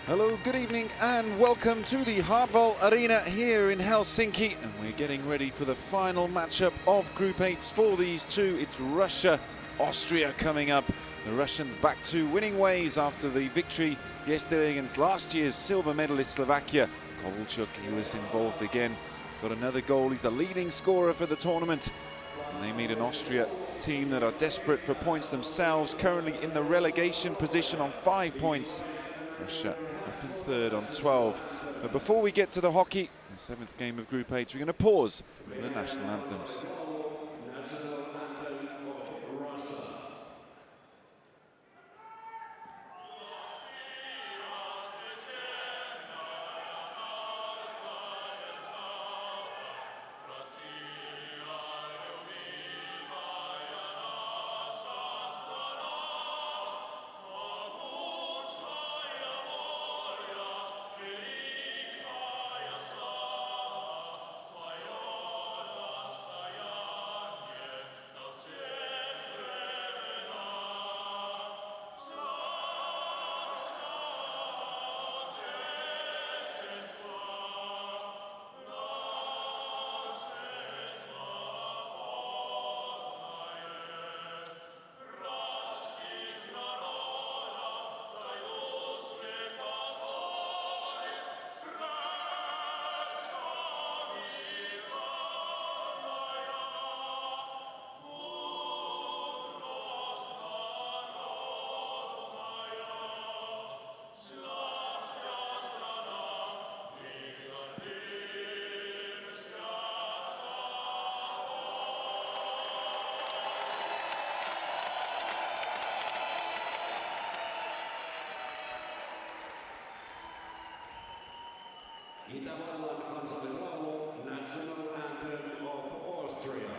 Hello, good evening and welcome to the Hardball Arena here in Helsinki, and we're getting ready for the final matchup of Group H for these two. It's Russia, Austria coming up. The Russians back to winning ways after the victory yesterday against last year's silver medalist Slovakia. Kovalchuk, who was involved again, got another goal. He's the leading scorer for the tournament. And they meet an Austria team that are desperate for points themselves, currently in the relegation position on 5 points. Russia up in third on 12. But before we get to the hockey, the 7th game of Group H, we're going to pause for the national anthems. Itävallan kansallislaulu, National Anthem of Austria.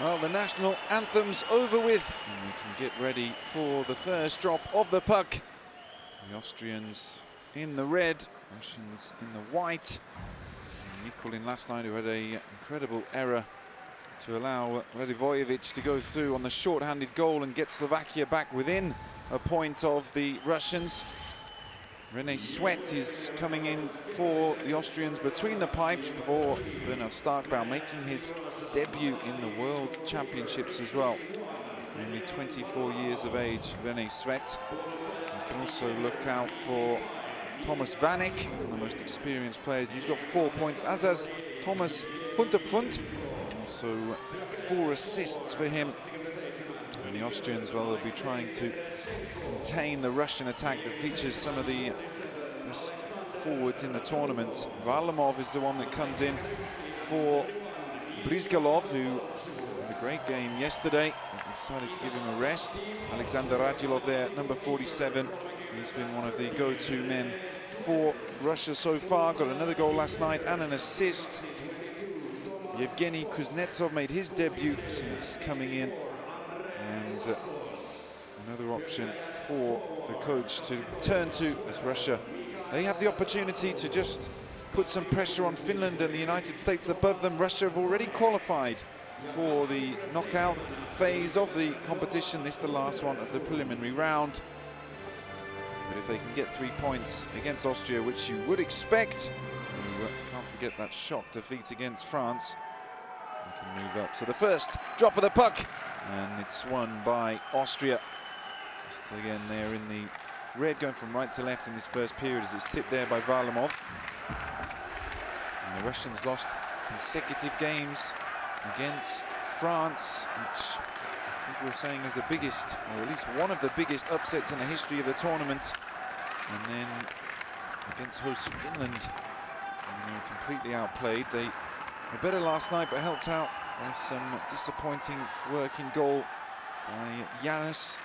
Well, the national anthem's over with, and we can get ready for the first drop of the puck. The Austrians in the red, Russians in the white. And Nikolin last night, who had an incredible error to allow Radivojevic to go through on the short-handed goal and get Slovakia back within a point of the Russians. René Sweat is coming in for the Austrians between the pipes before Bernard Starkbaum making his debut in the World Championships as well. Only 24 years of age, René Sweat. You can also look out for Thomas Vanek, one of the most experienced players. He's got 4 points, as has Thomas Hunterpfund. Also 4 assists for him. And the Austrians, well, they'll be trying to contain the Russian attack that features some of the best forwards in the tournament. Varlamov is the one that comes in for Brizgalov, who had a great game yesterday. Decided to give him a rest. Alexander Radulov there, number 47. He's been one of the go-to men for Russia so far. Got another goal last night and an assist. Yevgeny Kuznetsov made his debut since coming in. And another option for the coach to turn to as Russia. They have the opportunity to just put some pressure on Finland and the United States above them. Russia have already qualified for the knockout phase of the competition. This is the last one of the preliminary round. But if they can get 3 points against Austria, which you would expect, you can't forget that shock defeat against France. They can move up. So the first drop of the puck, and it's won by Austria. Just again there in the red, going from right to left in this first period as it's tipped there by Varlamov. And the Russians lost consecutive games against France, which I think we're saying is the biggest, or at least one of the biggest upsets in the history of the tournament. And then against host Finland, they were completely outplayed. They were better last night, but helped out by some disappointing work in goal by Janus,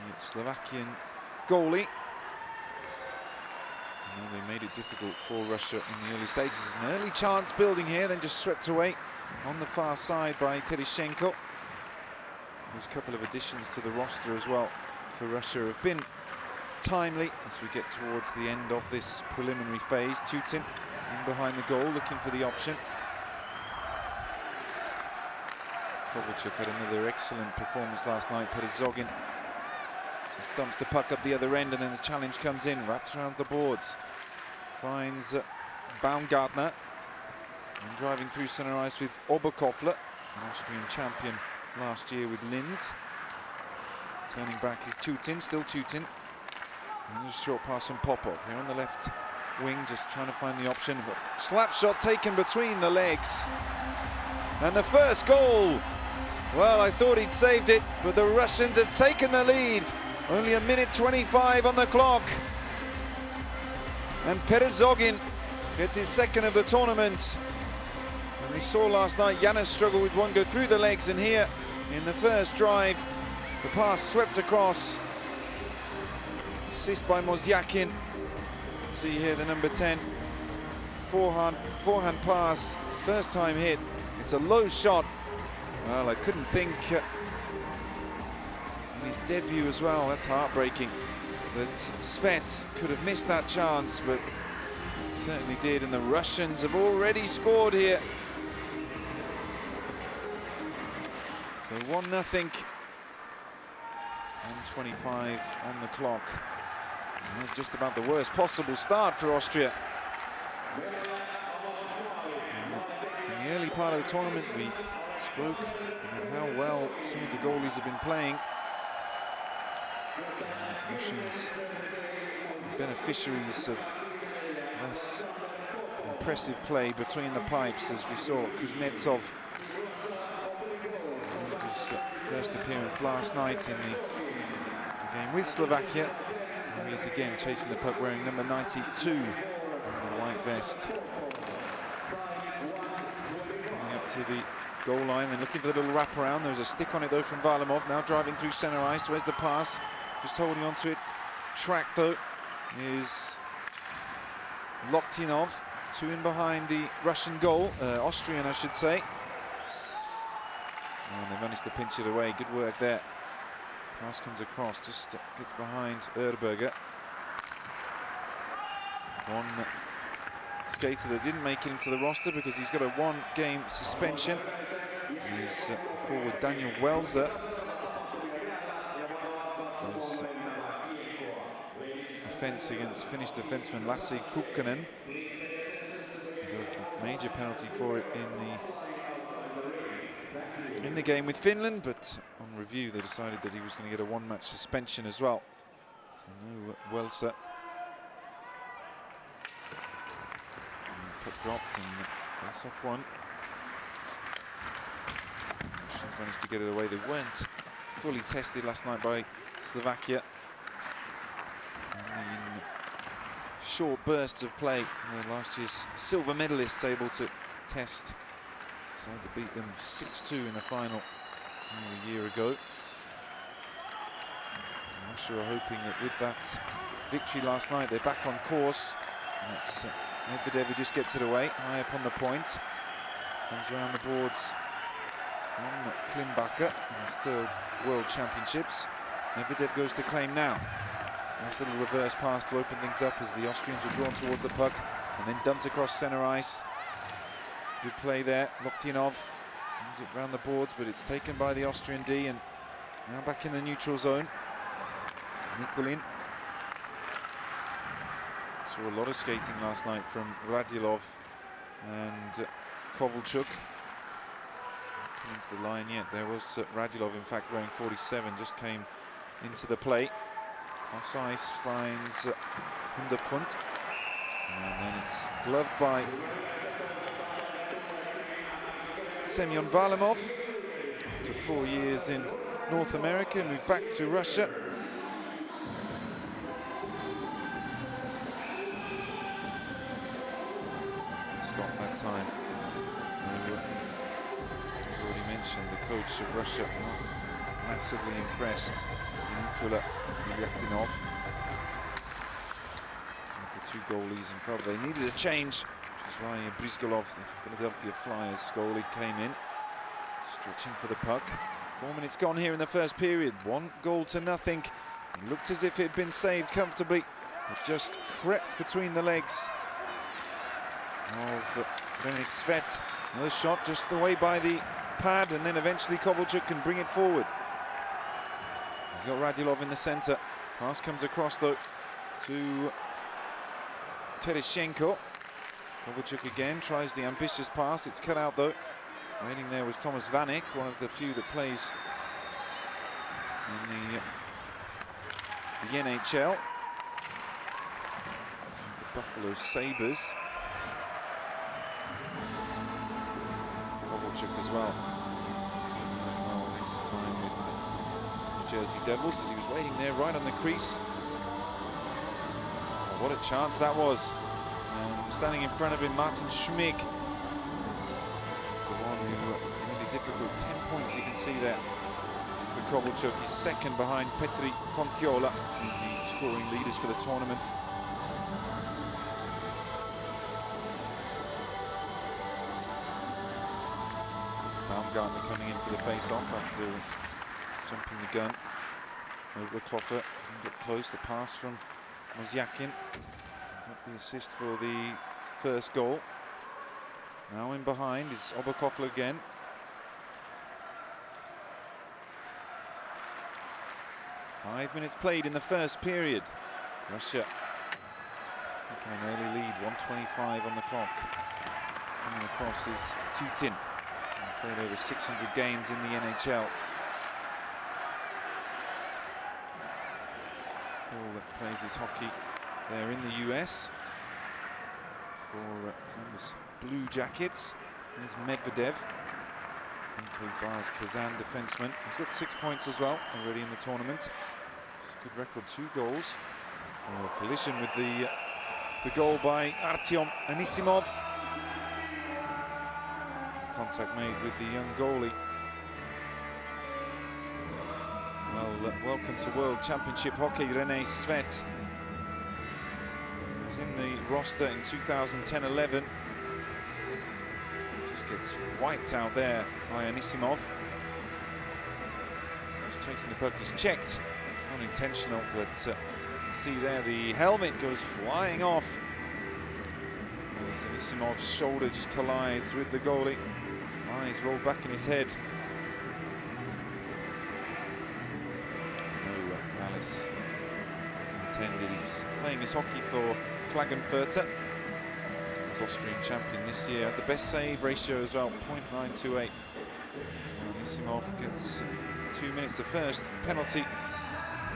the Slovakian goalie. They made it difficult for Russia in the early stages. An early chance building here, then just swept away on the far side by Tereschenko. There's a couple of additions to the roster as well for Russia have been timely as we get towards the end of this preliminary phase. Tutin in behind the goal, looking for the option. Kovalchuk had another excellent performance last night. Perezogin just dumps the puck up the other end, and then the challenge comes in, wraps around the boards, finds Baumgartner, and driving through center ice with Oberkofler, an Austrian champion last year with Linz. Turning back is Tutin, still Tutin. And just a short pass from Popov here on the left wing, just trying to find the option, but slap shot taken between the legs. And the first goal, well, I thought he'd saved it, but the Russians have taken the lead. Only a minute 25 on the clock. And Perezogin gets his second of the tournament. And we saw last night Janus struggle with one go through the legs, and here in the first drive, the pass swept across. Assist by Mozyakin. See here the number 10. Forehand pass, first time hit. It's a low shot. Well, I couldn't think in his debut as well, that's heartbreaking. That Svet could have missed that chance, but certainly did, and the Russians have already scored here. So 1-0, and 25 on the clock. And that's just about the worst possible start for Austria. In the early part of the tournament, we spoke about how well some of the goalies have been playing. Russians beneficiaries of less impressive play between the pipes, as we saw Kuznetsov his first appearance last night in the game with Slovakia. And he's again chasing the puck wearing number 92 on the white vest. Coming up to the goal line, then looking for the little wraparound. There's a stick on it though from Varlamov, now driving through center ice. Where's the pass? Just holding on to it. Track though is Loktinov, two in behind the Russian goal, Austrian I should say. And they managed to pinch it away, good work there. Pass comes across, just gets behind Erberger. One skater that didn't make it into the roster because he's got a one-game suspension. He's forward Daniel Welser. His offence against Finnish defenseman Lasse Kukkonen. He got a major penalty for it in the game with Finland, but on review they decided that he was going to get a one-match suspension as well. So no Welser. Puck dropped and face off one. Russians managed to get it away. They weren't fully tested last night by Slovakia. And in short bursts of play, last year's silver medalists able to test. So to beat them 6-2 in the final a year ago. Russia are hoping that with that victory last night, they're back on course. And it's Medvedev who just gets it away, high up on the point. Comes around the boards from Klimbacher in his third World Championships. Medvedev goes to claim now. Nice little reverse pass to open things up as the Austrians were drawn towards the puck and then dumped across center ice. Good play there, Loktinov sends it round the boards, but it's taken by the Austrian D, and now back in the neutral zone. Nikulin. Saw a lot of skating last night from Radilov and Kovalchuk coming to the line yet. There was Radulov, in fact, wearing 47, just came into the play. Offside finds Hunderpfund, and then it's gloved by Semyon Varlamov. After 4 years in North America, moved back to Russia. Stop that time. As already mentioned, the coach of Russia not massively impressed. Zinitula Yaktinov. The two goalies in front. They needed a change, which is why Brizgalov, the Philadelphia Flyers goalie, came in, stretching for the puck. 4 minutes gone here in the first period. 1-0 It looked as if it had been saved comfortably. It just crept between the legs of Denis Svet. Another shot just away by the pad, and then eventually Kovalchuk can bring it forward. He's got Radulov in the centre. Pass comes across though to Tereschenko. Kovalchuk again tries the ambitious pass. It's cut out though. Waiting there was Thomas Vanek, one of the few that plays in the NHL. The Buffalo Sabres. Kovalchuk as well. Well, this time with the New Jersey Devils, as he was waiting there right on the crease. Oh, what a chance that was. Standing in front of him, Martin Schmig. The one who really difficult. 10 points you can see there for Kovalchuk. He's second behind Petri Kontiola, the scoring leaders for the tournament. Baumgartner coming in for the face-off after jumping the gun over the Kloffer. Couldn't get close. The pass from Mozyakin. Got the assist for the first goal. Now in behind is Oberkofler again. Five minutes played in the first period. Russia taking an early lead, 1:25 on the clock. Coming across is Tutin. Played over 600 games in the NHL. Still plays his hockey there in the US for Columbus Blue Jackets. There's Medvedev, Bars Kazan defenseman. He's got 6 points as well already in the tournament. Good record, 2 goals. Collision with the goal by Artyom Anisimov. Contact made with the young goalie. Well, welcome to World Championship Hockey, René Svet. He was in the roster in 2010-11. Just gets wiped out there by Anisimov. He's chasing the puck, he's checked. It's not intentional, but you can see there the helmet goes flying off. As Anisimov's shoulder just collides with the goalie. Eyes roll back in his head. No malice intended. He's playing his hockey for Klagenfurter. He was Austrian champion this year. The best save ratio as well, .928. Anisimov gets 2 minutes, the first penalty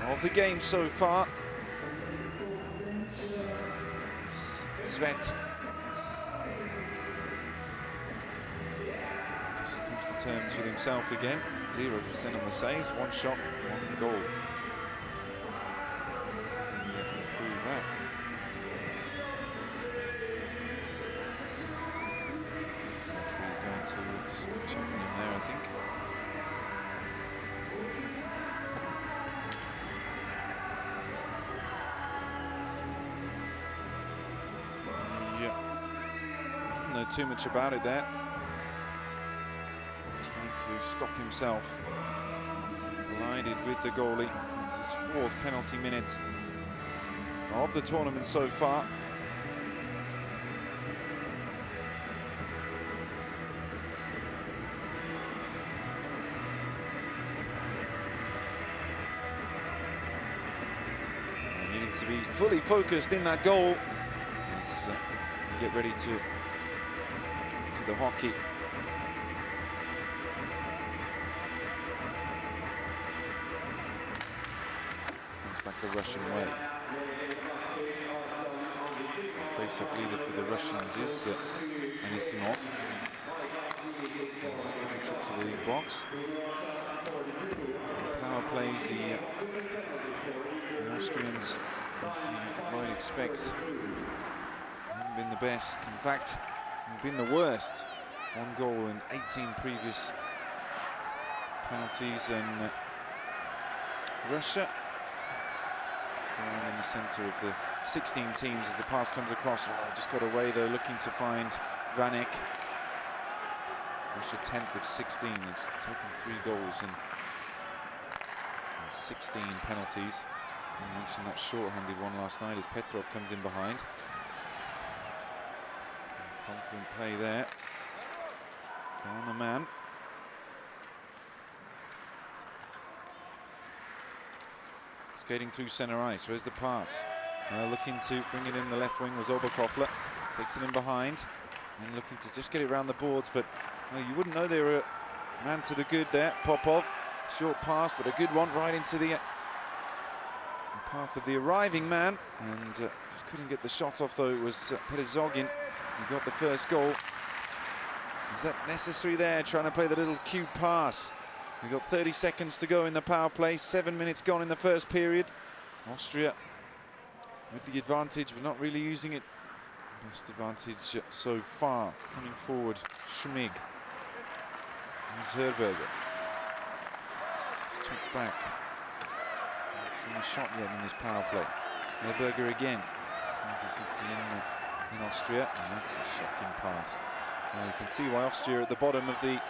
of the game so far. Svet just comes to terms with himself again. 0% on the saves, 1 shot, 1 goal. Can you improve that? Referee's going to just checking him there, I think. Didn't know too much about it there. Trying to stop himself. He collided with the goalie. It's his 4th penalty minute of the tournament so far. Needing to be fully focused in that goal. He's get ready to to the hockey. Comes back the Russian way. Face-off leader for the Russians is Anisimov. Just took a trip to the box. Power plays the Austrians, as you might expect, haven't been the best. In fact, have been the worst. 1 goal in 18 previous penalties, and Russia still in the centre of the 16 teams as the pass comes across. Oh, just got away though, looking to find Vanek. Russia 10th of 16. He's taken 3 goals in 16 penalties. I mentioned that short-handed one last night as Petrov comes in behind. Confident play there. Down the man. Skating through centre ice. Where's the pass? Looking to bring it in the left wing was Oberkofler. Takes it in behind. And looking to just get it around the boards, but you wouldn't know they were a man to the good there. Popov. Short pass, but a good one right into the path of the arriving man, and just couldn't get the shot off, though. It was Perezogin who got the first goal. Is that necessary there, trying to play the little cue pass? We've got 30 seconds to go in the power play, 7 minutes gone in the first period. Austria with the advantage, but not really using it. Best advantage so far. Coming forward, Schmig. Here's Herberger. Checks back. Not seen a shot yet in this power play. Herberger again. In Austria, and that's a shocking pass. You can see why Austria are at the bottom of the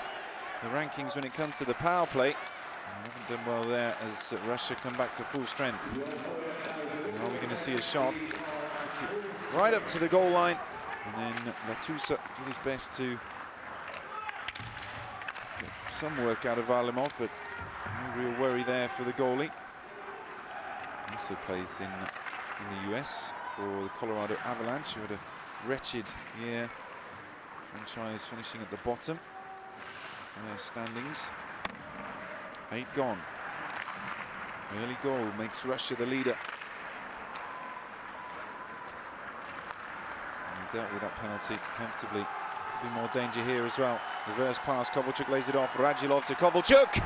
rankings when it comes to the power play. They haven't done well there as Russia come back to full strength. Now we're going to see a shot. Takes it right up to the goal line, and then Latusa did his best to get some work out of Varlamov, but no real worry there for the goalie. Also plays in the US for the Colorado Avalanche, who had a wretched year. Franchise finishing at the bottom in their standings. 8 gone. Early goal makes Russia the leader. And dealt with that penalty comfortably. Could be more danger here as well. Reverse pass, Kovalchuk lays it off. Radulov to Kovalchuk.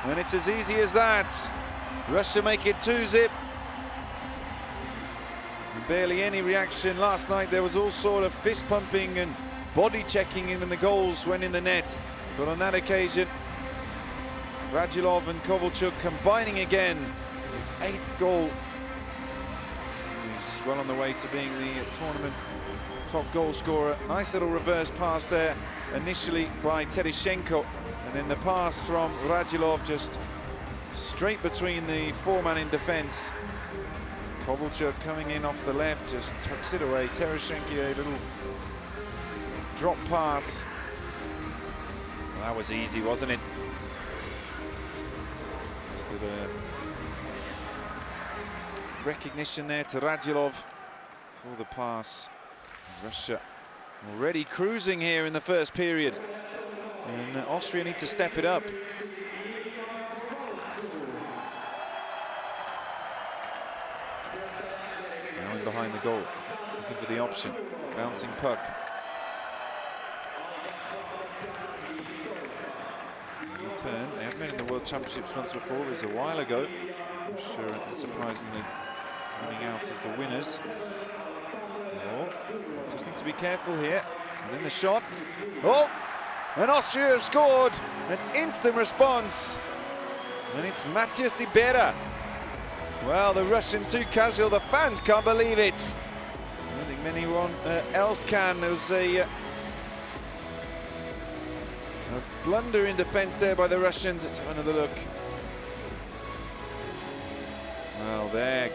And it's as easy as that. Russia make it 2-0. Barely any reaction. Last night there was all sort of fist pumping and body checking when the goals went in the net. But on that occasion, Radulov and Kovalchuk combining again. His 8th goal. He's well on the way to being the tournament top goal scorer. Nice little reverse pass there initially by Tereshenko, and then the pass from Radulov just straight between the 4-man in defence. Kovalchuk coming in off the left, just tucks it away. Tereshenko, a little drop pass. Well, that was easy, wasn't it? Just a recognition there to Radulov for the pass. Russia already cruising here in the first period, and Austria need to step it up. Now in behind the goal, looking for the option, bouncing puck. Return. They have been in the World Championships once before. It was a while ago. I'm sure, unsurprisingly, running out as the winners. Just need to be careful here. And then the shot. Oh! And Austria have scored! An instant response. And it's Matthias Ibera. Well, the Russians too casual. The fans can't believe it. I don't think anyone else can. There was a blunder in defence there by the Russians. Let's have another look. Well, there.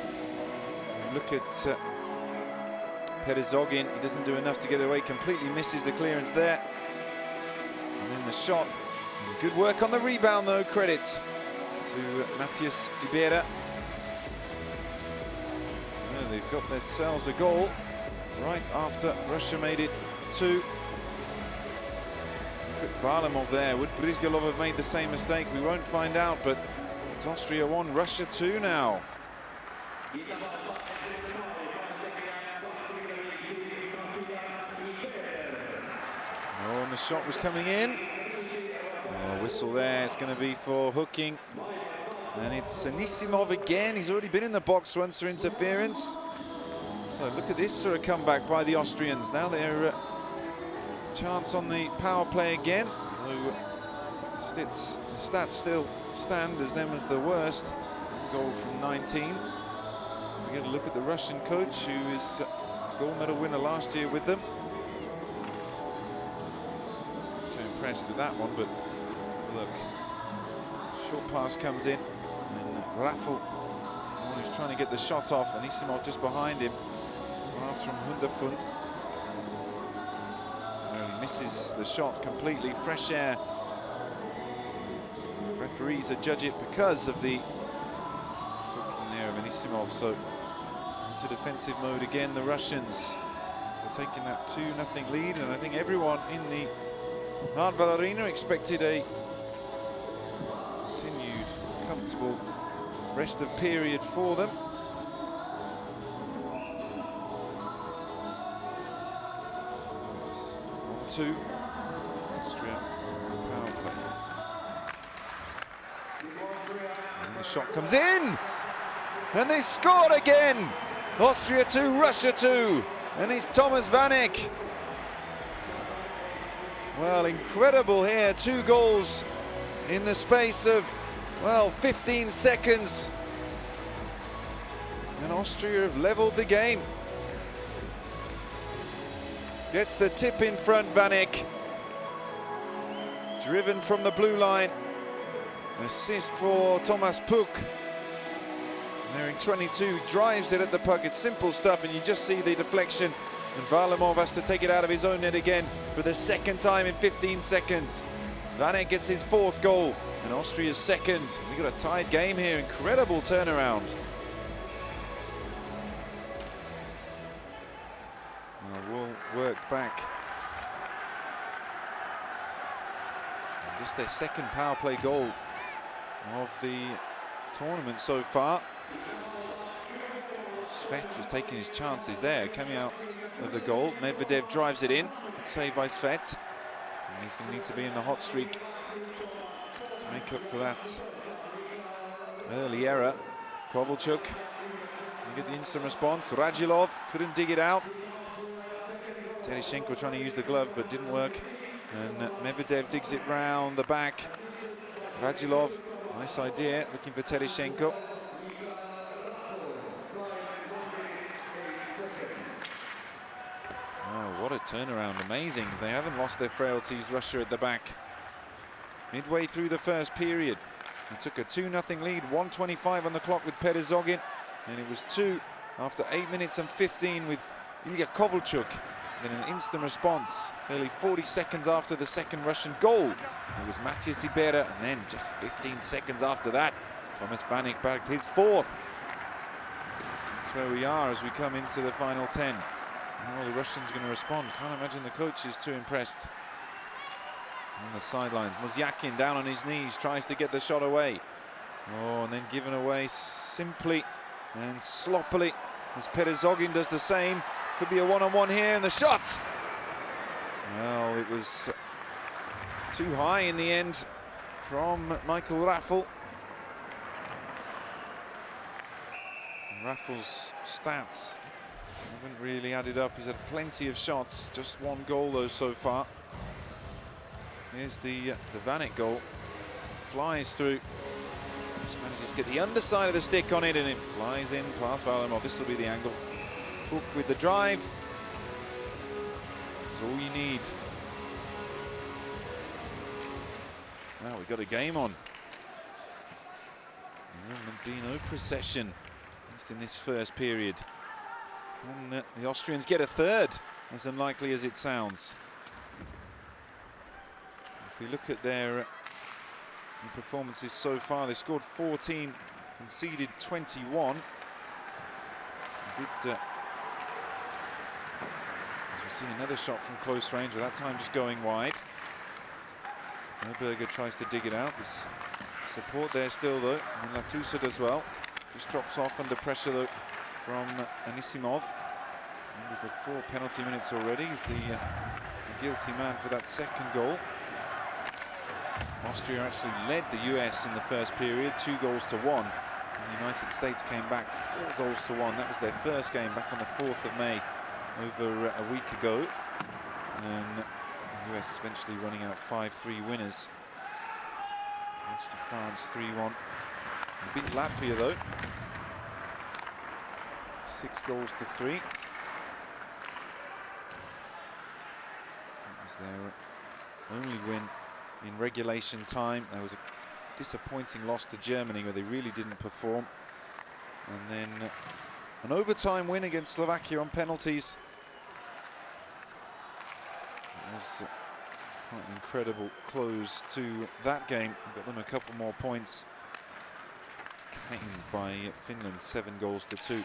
Look at Perezogin. He doesn't do enough to get away. Completely misses the clearance there. And then the shot. Good work on the rebound, though. Credit to Matthias Ibera. Well, they've got themselves a goal right after Russia made it 2. Look at Varlamov there. Would Brizgalov have made the same mistake? We won't find out, but it's Austria 1, Russia 2 now. Oh, and the shot was coming in. Oh, whistle there. It's going to be for hooking. And it's Anisimov again. He's already been in the box once for interference. So look at this for a comeback by the Austrians. Now they're chance on the power play again. Stats still stand as them as the worst. Goal from 19. We get a look at the Russian coach, who is a gold medal winner last year with them. So impressed with that one, but look, short pass comes in, and Raffel, who's trying to get the shot off, and Anisimov just behind him. Pass from Hunderfund. Well, he misses the shot completely. Fresh air. Referees adjudge it because of the hooking there of Anisimov. So into defensive mode again, the Russians, after taking that 2-0 lead, and I think everyone in the Hartwall Arena expected a continued comfortable rest of period for them. 1-2, Austria power play. And the shot comes in, and they scored again. Austria 2, Russia 2, and it's Thomas Vanek. Well, incredible here, 2 goals in the space of, well, 15 seconds. And Austria have leveled the game. Gets the tip in front, Vanek. Driven from the blue line. Assist for Thomas Puk. They're in 22, drives it at the puck. It's simple stuff, and you just see the deflection. And Varlamov has to take it out of his own net again for the second time in 15 seconds. Vanek gets his 4th goal, and Austria's 2nd. We've got a tied game here, incredible turnaround. Wool worked back. And just their 2nd power play goal of the tournament so far. Svet was taking his chances there, coming out of the goal. Medvedev drives it in. It's saved by Svet. And he's going to need to be in the hot streak to make up for that early error. Kovalchuk, you get the instant response. Radulov couldn't dig it out. Tereshenko trying to use the glove, but didn't work. And Medvedev digs it round the back. Radulov, nice idea, looking for Tereshenko. Oh, what a turnaround, amazing. They haven't lost their frailties, Russia at the back. Midway through the first period, they took a 2-0 lead, 1:25 on the clock with Perezogin, and it was 2 after 8 minutes and 15 with Ilya Kovalchuk. Then an instant response, nearly 40 seconds after the 2nd Russian goal. It was Matias Ibera, and then just 15 seconds after that, Thomas Vanek bagged his 4th. That's where we are as we come into the final 10. How are the Russians going to respond? Can't imagine the coach is too impressed. On the sidelines, Muzyakin down on his knees, tries to get the shot away. Oh, and then given away simply and sloppily as Perezogin does the same. Could be a one-on-one here, and the shot! Well, it was too high in the end from Michael Raffel. Raffel's stats haven't really added up. He's had plenty of shots, just 1 goal though so far. Here's the Vanek goal. Flies through. Just manages to get the underside of the stick on it, and it flies in past Varlamov. This will be the angle. Hook with the drive. That's all you need. Well, we've got a game on. No procession, at least in this first period. Can the Austrians get a 3rd? As unlikely as it sounds. If we look at their performances so far, they scored 14, conceded 21. As we've seen another shot from close range, but that time just going wide. Neuberger tries to dig it out. There's support there still though, and Latusa does well. Just drops off under pressure though from Anisimov. He was at 4 penalty minutes already. He's the guilty man for that second goal. Austria actually led the US in the first period, 2-1. The United States came back 4-1. That was their first game back on the 4th of May, over a week ago. And the US eventually running out 5-3 winners. Lost to France 3-1. Beat Latvia though. 6-3. That was their only win in regulation time. There was a disappointing loss to Germany where they really didn't perform. And then an overtime win against Slovakia on penalties. It was quite an incredible close to that game. Got them a couple more points. Caned by Finland, 7-2.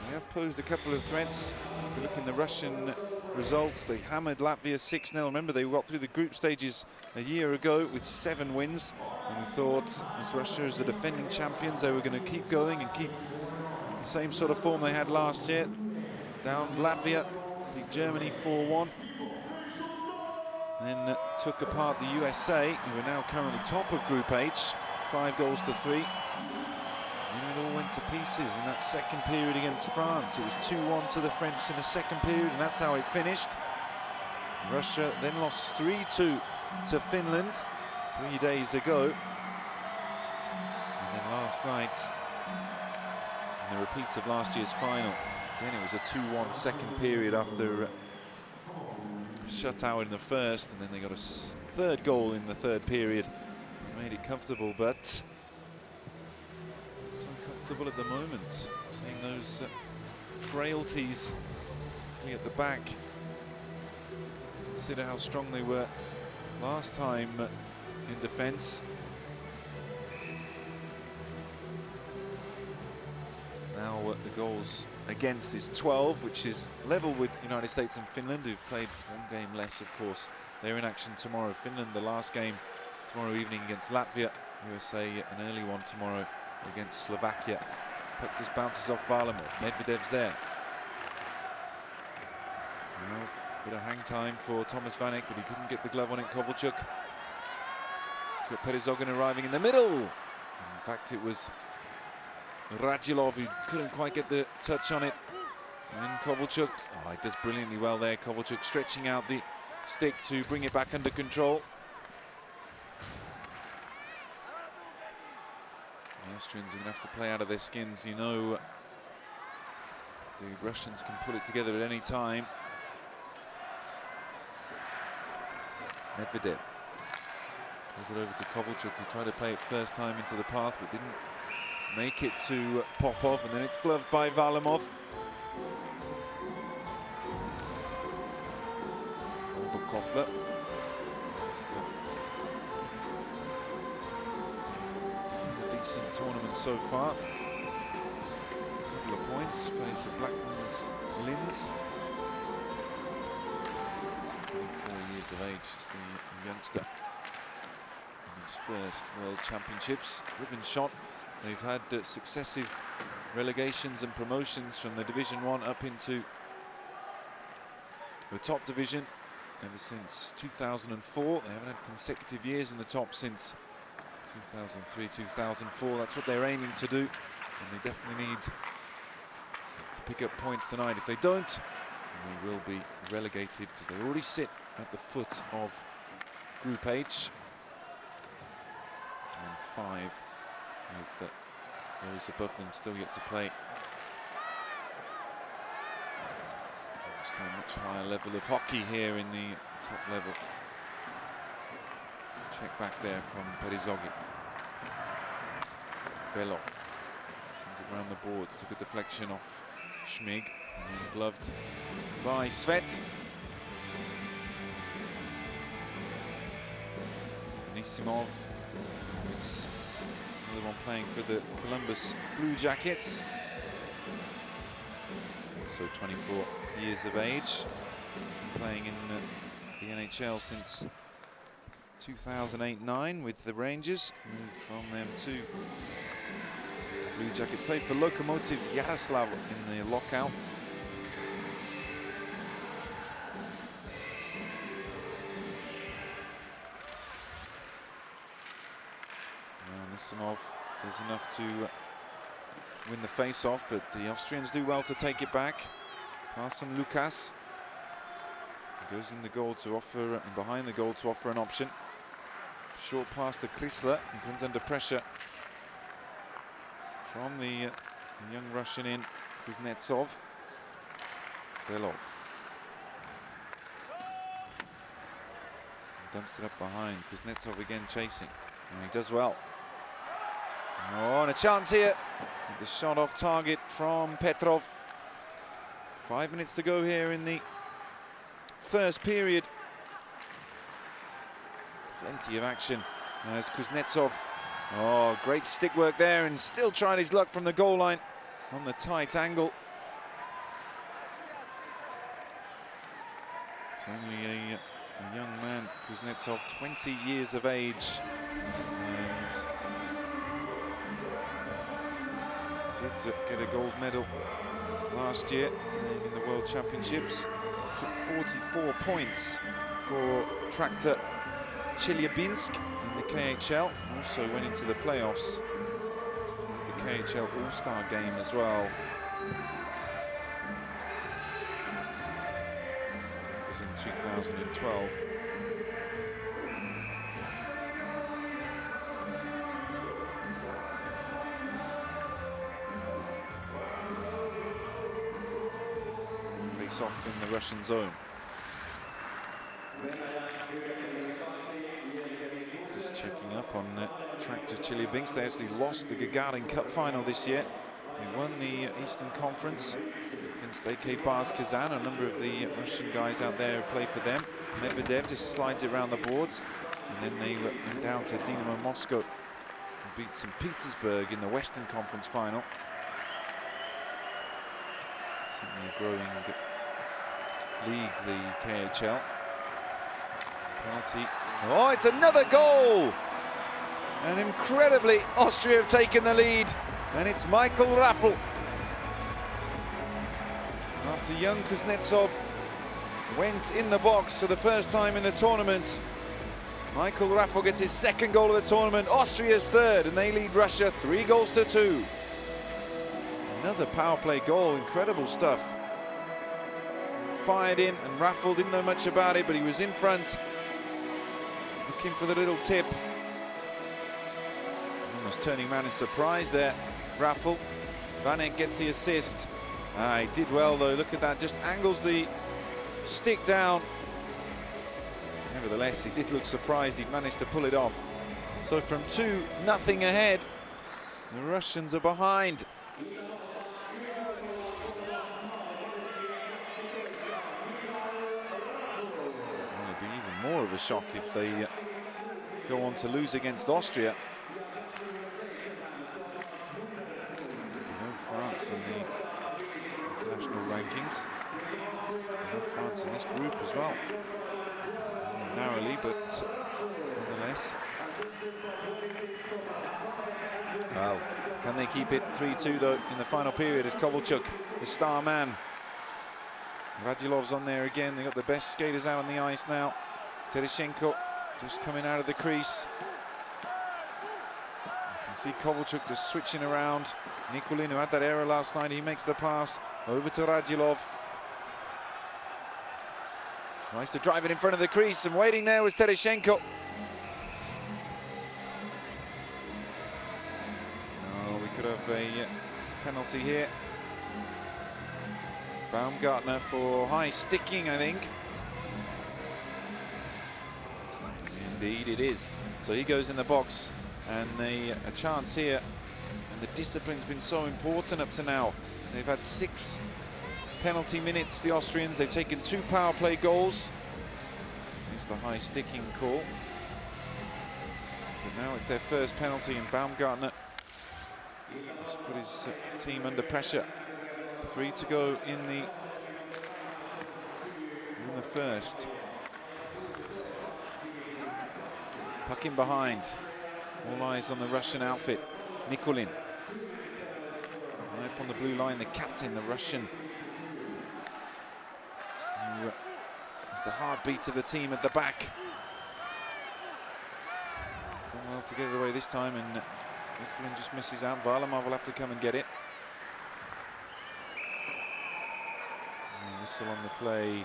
They have posed a couple of threats. If you look in the Russian results, they hammered Latvia 6-0. Remember, they got through the group stages a year ago with 7 wins. And we thought, as Russia as the defending champions, they were going to keep going and keep the same sort of form they had last year. Downed Latvia, beat Germany 4-1. Then took apart the USA, who are now currently top of Group H, 5-3. And it all went to pieces in that second period against France. It was 2-1 to the French in the second period, and that's how it finished. Russia then lost 3-2 to Finland 3 days ago. And then last night, in the repeat of last year's final, again it was a 2-1 second period after shutout in the first, and then they got a third goal in the third period. Made it comfortable, but it's uncomfortable at the moment, seeing those frailties, particularly at the back. Consider how strong they were last time in defence. Now the goals against is 12, which is level with United States and Finland, who've played 1 game less, of course. They're in action tomorrow. Finland, the last game tomorrow evening against Latvia. USA, an early one tomorrow against Slovakia. Puck just bounces off Varlamov. Medvedev's there. Well, bit of hang time for Thomas Vanek, but he couldn't get the glove on it. Kovalchuk. He's got Perizogin arriving in the middle. In fact, it was Radulov who couldn't quite get the touch on it. And Kovalchuk, oh, he does brilliantly well there. Kovalchuk stretching out the stick to bring it back under control. The Austrians are going to have to play out of their skins. You know, the Russians can pull it together at any time. Medvedev plays it over to Kovalchuk, who tried to play it first time into the path but didn't make it to Popov, and then it's gloved by Varlamov. Kofler. A decent tournament so far. A couple of points, place of Blackman's Linz. 24 years of age, just a youngster in his first World Championships. Driven shot. They've had successive relegations and promotions from the Division 1 up into the top division ever since 2004. They haven't had consecutive years in the top since 2003, 2004. That's what they're aiming to do, and they definitely need to pick up points tonight. If they don't, they will be relegated because they already sit at the foot of Group H. And 5 with those above them still yet to play. So much higher level of hockey here in the top level. Check back there from Perizogin. Belov sends it around the board. Took a deflection off Schmig, and then gloved by Svet. Anisimov, who's another one playing for the Columbus Blue Jackets. Also 24 years of age, playing in the the NHL since 2008-9 with the Rangers. Moved from them to Blue Jacket. Played for Lokomotiv Yaroslavl in the lockout. Nisanov does enough to win the face-off, but the Austrians do well to take it back. Carson Lucas goes in the goal to offer, and behind the goal to offer an option. Short pass to Chrysler, and comes under pressure from the young Russian in Kuznetsov. Belov dumps it up behind. Kuznetsov again chasing, and he does well. Oh, and a chance here. The shot off target from Petrov. 5 minutes to go here in the first period. Plenty of action as Kuznetsov. Oh, great stick work there, and still trying his luck from the goal line on the tight angle. It's only a young man, Kuznetsov, 20 years of age. Did get a gold medal last year in the World Championships. Took 44 points for Tractor Chelyabinsk in the KHL. Also went into the playoffs, the KHL All-Star game as well. It was in 2012. Off in the Russian zone. Just checking up on Tractor Chelyabinsk. They actually lost the Gagarin Cup final this year. They won the Eastern Conference against AK Bars Kazan. A number of the Russian guys out there who play for them. Medvedev just slides it around the boards, and then they went down to Dynamo Moscow and beat St. Petersburg in the Western Conference final. Certainly a growing league, the KHL. Penalty. Oh, it's another goal! And incredibly, Austria have taken the lead, and it's Michael Raffl. After young Kuznetsov went in the box for the first time in the tournament, Michael Raffl gets his second goal of the tournament. Austria's third, and they lead Russia 3-2. Another power play goal, incredible stuff. Fired in, and Raffl didn't know much about it, but he was in front, looking for the little tip. Almost turning around in surprise there, Raffl. Vanek gets the assist. He did well though, look at that, just angles the stick down. Nevertheless, he did look surprised he'd managed to pull it off. So from 2-0 ahead, the Russians are behind. More of a shock if they go on to lose against Austria. You know, France in the international rankings. You know, France in this group as well. Narrowly, but nonetheless. Well, can they keep it 3-2 though in the final period as Kovalchuk, the star man. Radulov's on there again. They got the best skaters out on the ice now. Tereshenko just coming out of the crease. You can see Kovalchuk just switching around. Nikulin, who had that error last night, he makes the pass over to Radulov. Tries to drive it in front of the crease, and waiting there was Tereshenko. Oh, we could have a penalty here. Baumgartner for high sticking, I think. Indeed it is. So he goes in the box, and a chance here. And the discipline's been so important up to now. They've had 6 penalty minutes, the Austrians. They've taken 2 power play goals. Here's the high sticking call. But now it's their first penalty, and Baumgartner has put his team under pressure. 3 to go in the first. Puck in behind. All eyes on the Russian outfit. Nikulin. Right up on the blue line, the captain, the Russian. Who is the heartbeat of the team at the back. Done well to get it away this time, and Nikulin just misses out. Varlamov will have to come and get it. And whistle on the play.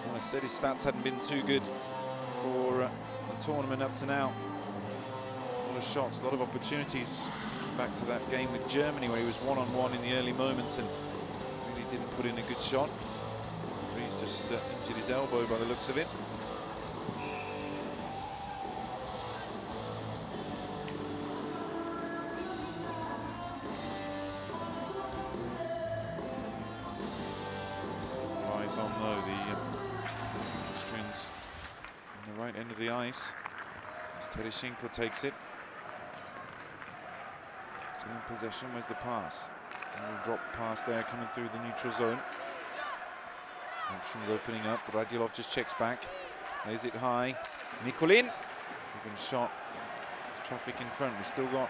Well, I said his stats hadn't been too good for the tournament up to now. A lot of shots, a lot of opportunities. Back to that game with Germany where he was one-on-one in the early moments and really didn't put in a good shot. He's just injured his elbow by the looks of it. Eyes on though, the Austrians on the right end of the ice. As Tereshchenko takes it. Still in possession. Where's the pass? A little drop pass there coming through the neutral zone. Options opening up. Radulov just checks back. Lays it high. Nikulin. Driven shot. There's traffic in front. We've still got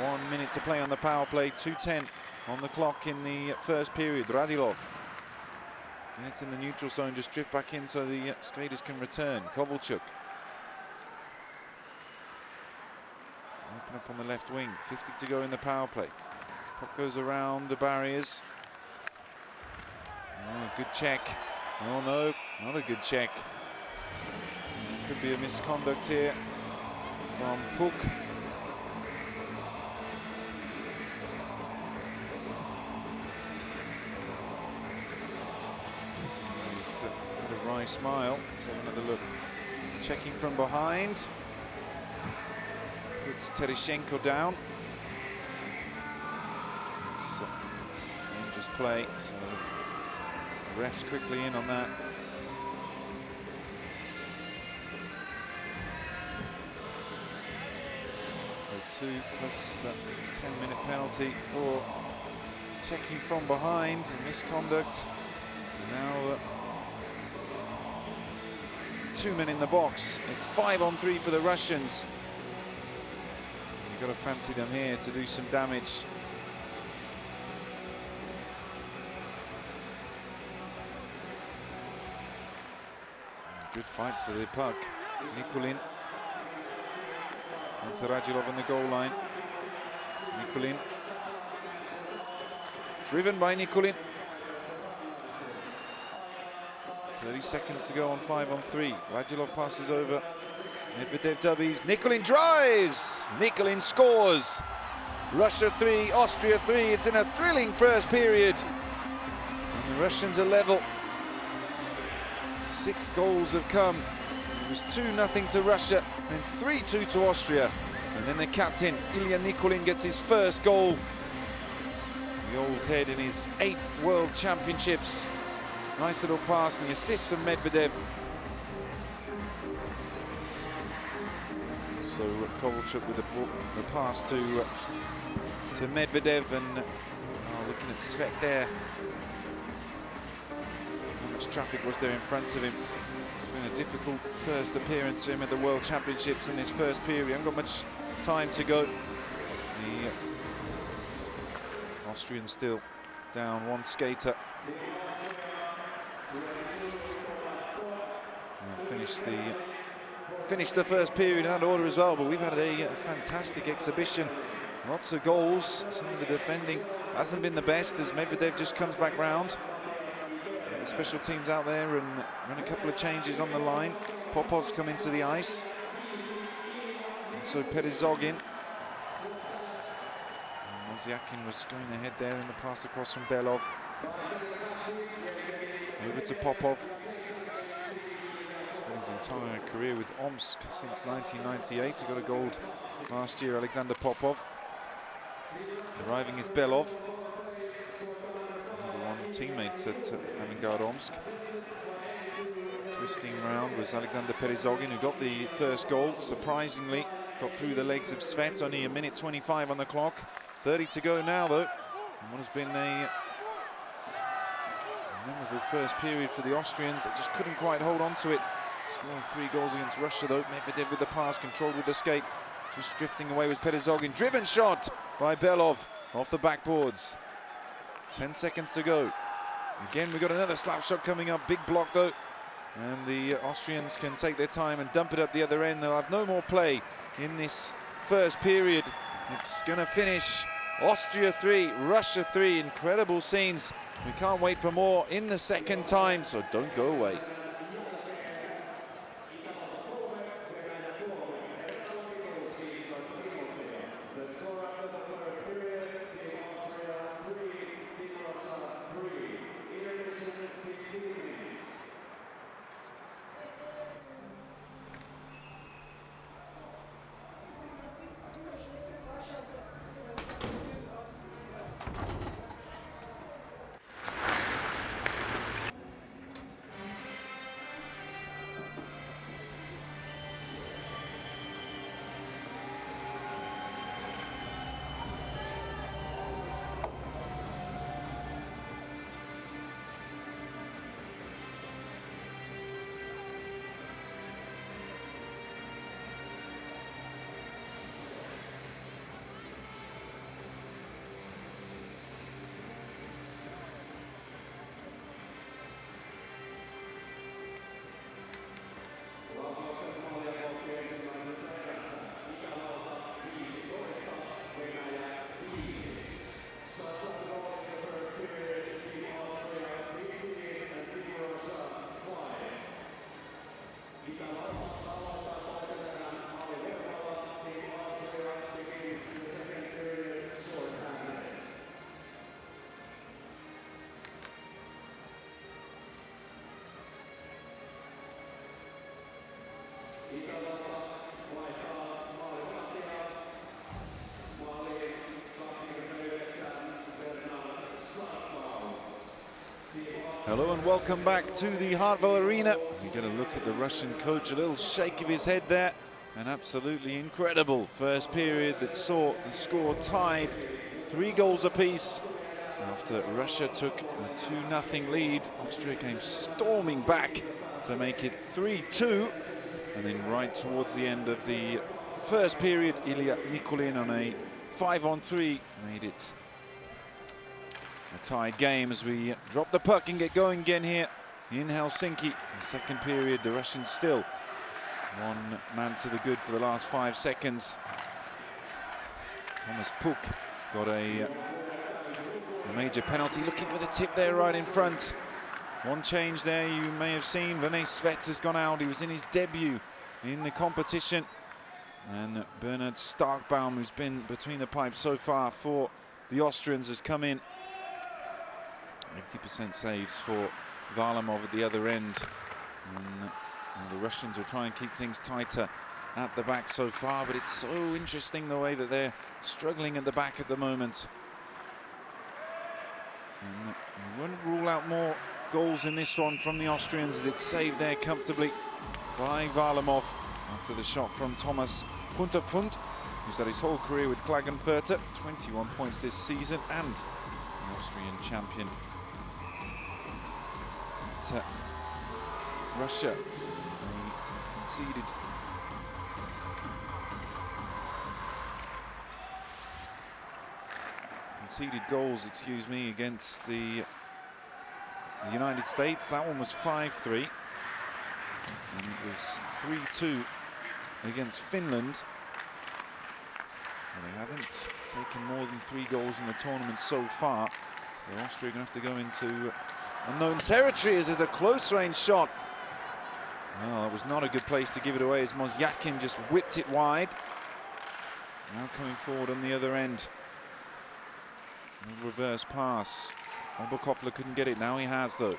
1 minute to play on the power play. 2:10 on the clock in the first period. Radulov. And it's in the neutral zone. Just drift back in so the skaters can return. Kovalchuk. Open up on the left wing, 50 to go in the power play. Puck goes around the barriers. Oh, good check. Oh no, not a good check. Could be a misconduct here from Puk. He's got a wry smile. Let's have another look. Checking from behind. Puts Tereshchenko down. So, dangerous play. So the refs quickly in on that. So 2 plus 10-minute penalty for checking from behind, misconduct. Now 2 men in the box. It's 5-on-3 for the Russians. Got to fancy them here to do some damage. Good fight for the puck. Nikulin. Onto Radulov on the goal line. Nikulin. Driven by Nikulin. 30 seconds to go on 5-on-3. Radulov passes over. Medvedev dubbies. Nikulin drives. Nikulin scores. Russia 3, Austria 3. It's in a thrilling first period. And the Russians are level. 6 goals have come. It was 2-0 to Russia, and 3-2 to Austria. And then the captain, Ilya Nikulin, gets his first goal. The old head in his 8th World Championships. Nice little pass and the assist from Medvedev. So Kovalchuk with the pass to Medvedev, and looking at Svet there. How much traffic was there in front of him? It's been a difficult first appearance for him at the World Championships in this first period. We haven't got much time to go. The Austrians still down 1 skater. Finished the first period in that order as well, but we've had a fantastic exhibition. Lots of goals. Some of the defending hasn't been the best as Medvedev just comes back round. The special teams out there and run a couple of changes on the line. Popov's come into the ice. And so Perezogin. Mozyakin was going ahead there in the pass across from Belov. Over to Popov. His entire career with Omsk since 1998. He got a gold last year, Alexander Popov. Arriving is Belov. Another one teammate at Avangard Omsk. Twisting round was Alexander Perezogin, who got the first goal. Surprisingly, got through the legs of Svet. Only 1:25 on the clock. 30 to go now, though. And what has been a memorable first period for the Austrians. They just couldn't quite hold on to it. Scoring 3 goals against Russia, though. Medvedev with the pass, controlled with the skate. Just drifting away was Perizogin. Driven shot by Belov off the backboards. 10 seconds to go. Again, we've got another slap shot coming up. Big block, though. And the Austrians can take their time and dump it up the other end. They'll have no more play in this first period. It's going to finish Austria 3, Russia 3. Incredible scenes. We can't wait for more in the second time, so don't go away. Hello and welcome back to the Hartwell Arena. We get a look at the Russian coach, a little shake of his head there. An absolutely incredible first period that saw the score tied 3 goals apiece. After Russia took a 2-0 lead, Austria came storming back to make it 3-2. And then right towards the end of the first period, Ilya Nikulin on a 5-on-3 made it a tied game as we drop the puck and get going again here in Helsinki. The second period, the Russians still 1 man to the good for the last 5 seconds. Thomas Puk got a major penalty, looking for the tip there right in front. One change there you may have seen. René Svet has gone out. He was in his debut in the competition. And Bernhard Starkbaum, who's been between the pipes so far for the Austrians, has come in. 80% saves for Varlamov at the other end. And the Russians will try and keep things tighter at the back so far, but it's so interesting the way that they're struggling at the back at the moment. And we wouldn't rule out more goals in this one from the Austrians, as it's saved there comfortably by Varlamov after the shot from Thomas Punterpfund, who's had his whole career with Klagenfurter, 21 points this season, and the Austrian champion. Russia conceded goals, excuse me, against the United States. That one was 5-3, and it was 3-2 against Finland. Well, they haven't taken more than 3 goals in the tournament so far, so Austria are going to have to go into unknown territory as there's a close-range shot. Well, it was not a good place to give it away as Mozyakin just whipped it wide. Now coming forward on the other end. A reverse pass. Oberkofler couldn't get it. Now he has, though.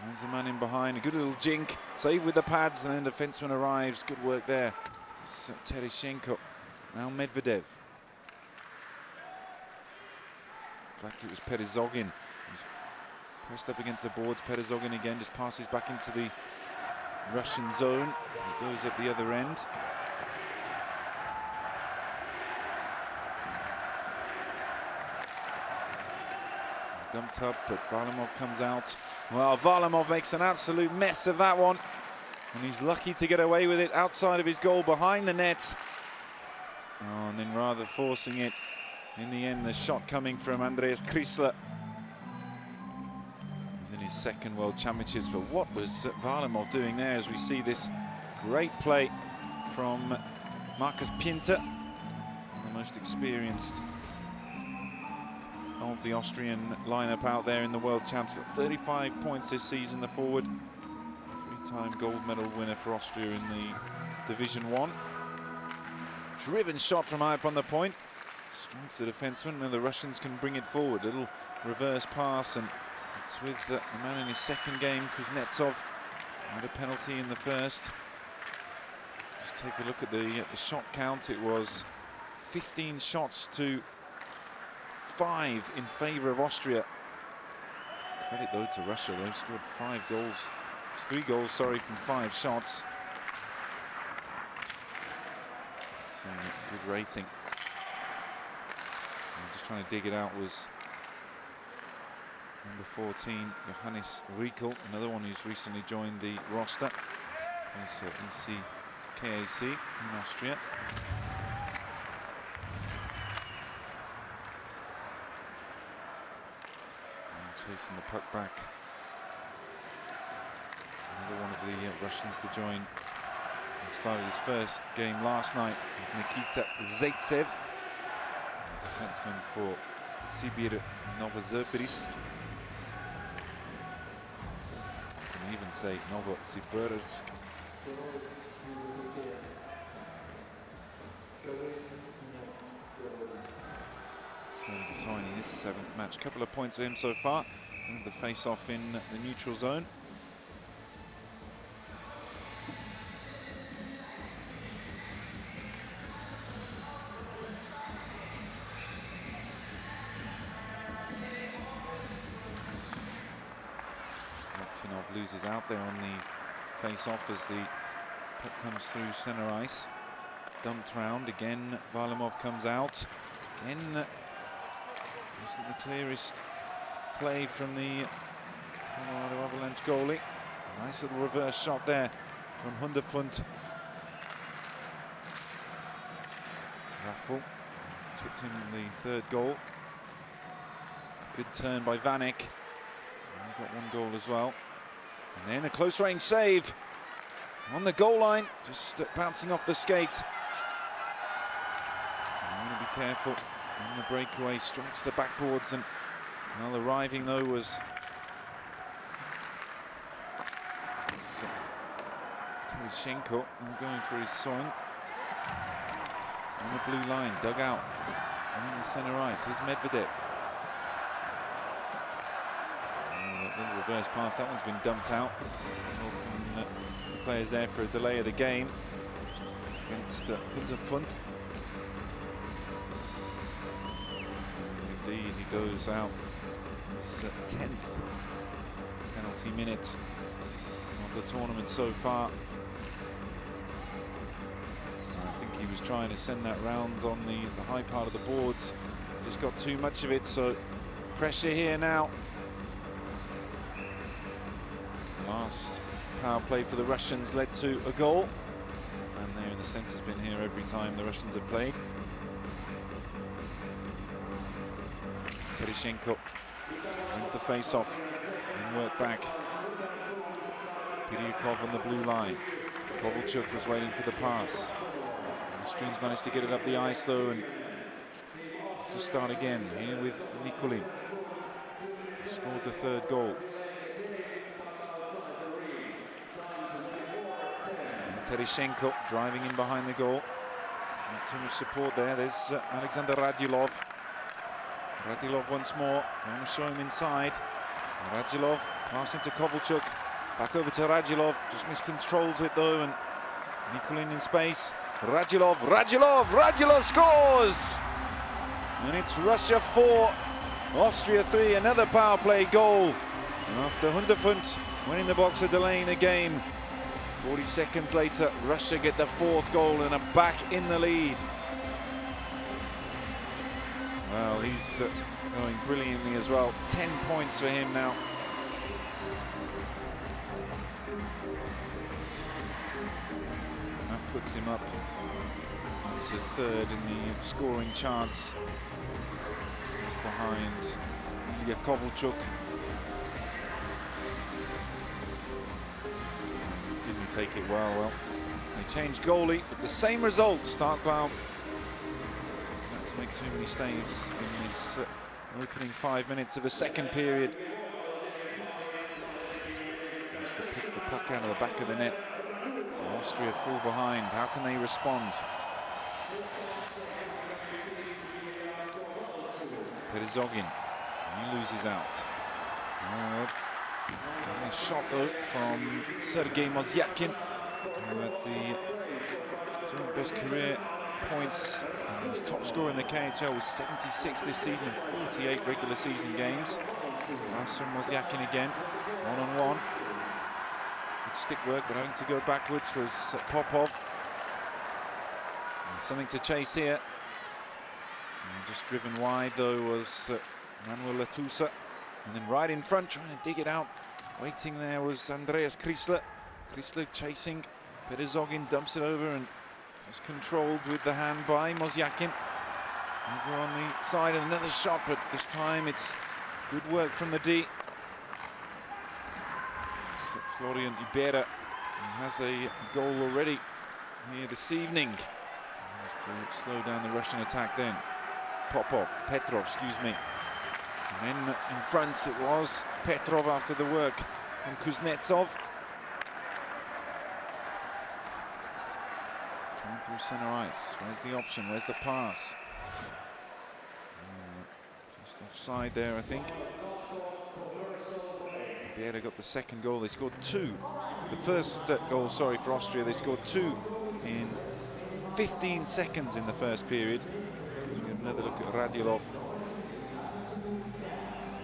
There's a man in behind. A good little jink. Save with the pads, and then defenseman arrives. Good work there. Tereshenko. Now Medvedev. In fact, it was Perizogin. Pressed up against the boards. Perizogin again just passes back into the Russian zone. It goes up the other end. Dumped up, but Varlamov comes out. Well, Varlamov makes an absolute mess of that one. And he's lucky to get away with it outside of his goal, behind the net. Oh, and then rather forcing it. In the end, the shot coming from Andreas Chrysler. He's in his second World Championships, but what was Varlamov doing there as we see this great play from Marcus Pinter, the most experienced of the Austrian lineup out there in the World Champs. Got 35 points this season, the forward. Three-time gold medal winner for Austria in the Division 1. Driven shot from high up on the point. Strikes the defenseman, and the Russians can bring it forward. Little reverse pass, and it's with the man in his second game, Kuznetsov. Had a penalty in the first. Just take a look at the shot count. It was 15 shots to 5 in favour of Austria. Credit though to Russia, they scored 3 goals, sorry, from 5 shots. So good rating. I'm just trying to dig it out. Was number 14, Johannes Riekel, another one who's recently joined the roster. Also NCKAC in Austria. Chasing the puck back. Another one of the Russians to join. He started his first game last night with Nikita Zaitsev, defenseman for Sibir Novosibirsk. You can even say Novosibirsk. Signing his 7th match. Couple of points for him so far. And the face-off in the neutral zone. Martinov loses out there on the face-off as the puck comes through center ice. Dumped round again. Varlamov comes out. Again, wasn't the clearest play from the Colorado Avalanche goalie. Nice little reverse shot there from Hunderfund. Raffle chipped in the 3rd goal. Good turn by Vanek. He got 1 goal as well. And then a close range save on the goal line, just bouncing off the skate. You want to be careful. And the breakaway strikes the backboards, and well, arriving though was Tereshenko, going for his swing on the blue line, dug out and in the center ice. Here's Medvedev. That little reverse pass, that one's been dumped out. The players there for a delay of the game against Hunderfund. Indeed, he goes out. It's 10th penalty minute of the tournament so far. I think he was trying to send that round on the high part of the boards. Just got too much of it, so pressure here now. Last power play for the Russians led to a goal. And there in the centre's been here every time the Russians have played. Tereshenko wins the face-off and work back. Piryukov on the blue line. Kovalchuk was waiting for the pass. The Austrians managed to get it up the ice though, and to start again here with Nikulin. Scored the 3rd goal. And Tereshenko driving in behind the goal. Not too much support there. There's Alexander Radulov. Radulov once more, I want to show him inside. Radulov passing to Kovalchuk, back over to Radulov, just miscontrols it though, and Nikulin in space. Radulov scores! And it's Russia 4, Austria 3, another power play goal. And after Hunderfund went in the box for delaying the game, 40 seconds later, Russia get the 4th goal and are back in the lead. Well, he's going brilliantly as well. 10 points for him now. That puts him up to third in the scoring charts. Just behind Ilya Kovalchuk. Didn't take it well. They changed goalie, but the same result. Starkbaum not to make too many saves in this opening 5 minutes of the second period. Just to pick the puck out of the back of the net. So Austria fall behind. How can they respond? Perizogin, he loses out. Nice shot though from Sergei Mozyakin, who had the joint best career points. He was top scorer in the KHL with 76 this season in 48 regular season games. Pass from Mozyakin again, one-on-one. Good stick work, but having to go backwards was Popov. And something to chase here. And just driven wide though was Manuel Latusa. And then right in front, trying to dig it out. Waiting there was Andreas Chrysler. Chrysler chasing. Perizogin dumps it over and is controlled with the hand by Mozyakin. Over on the side, and another shot, but this time it's good work from the D. So Florian Ibera has a goal already here this evening. Just to slow down the Russian attack then. Petrov, excuse me. And then in front it was Petrov after the work from Kuznetsov. Coming through center ice. Where's the option? Where's the pass? Just offside there, I think. Bieda got the second goal. They scored two. The first goal, sorry, for Austria. They scored two in 15 seconds in the first period. Another look at Radulov.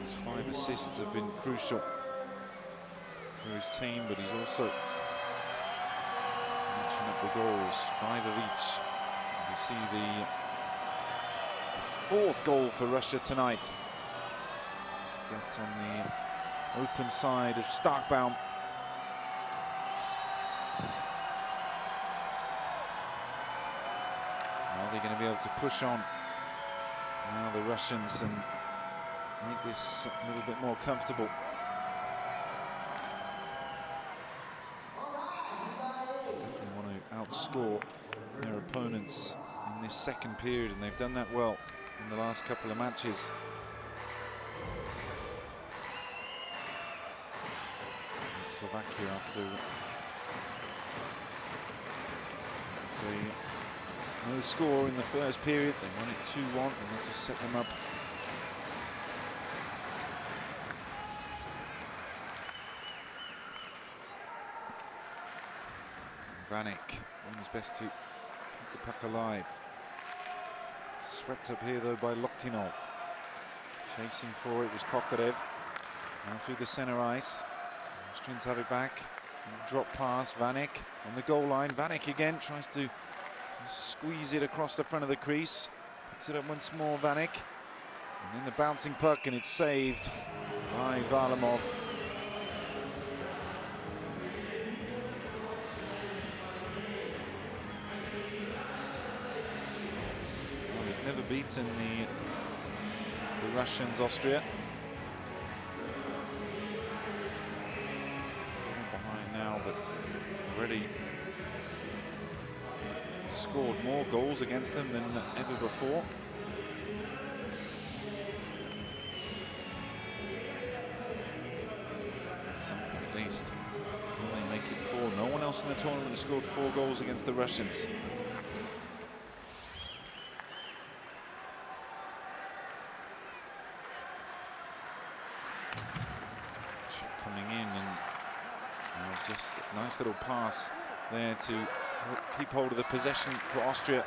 His 5 assists have been crucial for his team, but he's also matching up the goals, 5 of each. You see the 4th goal for Russia tonight. Just get on the open side of Starkbaum. Are they going to be able to push on now, the Russians, and make this a little bit more comfortable? Definitely want to outscore their opponents in this second period, and they've done that well in the last couple of matches. And Slovakia, after no score in the first period, they won it 2-1, and that just set them up. Vanek doing his best to keep the puck alive. Swept up here though by Loktinov. Chasing for it was Kokorev. Now through the center ice. Austrians have it back. Drop pass, Vanek on the goal line. Vanek again tries to squeeze it across the front of the crease. Picks it up once more, Vanek. And then the bouncing puck, and it's saved by Varlamov. Well, they've never beaten the Russians, Austria. Behind now, but already scored more goals against them than ever before. Something at least. Can they make it 4? No one else in the tournament has scored 4 goals against the Russians. Coming in, and just a nice little pass there to keep hold of the possession for Austria.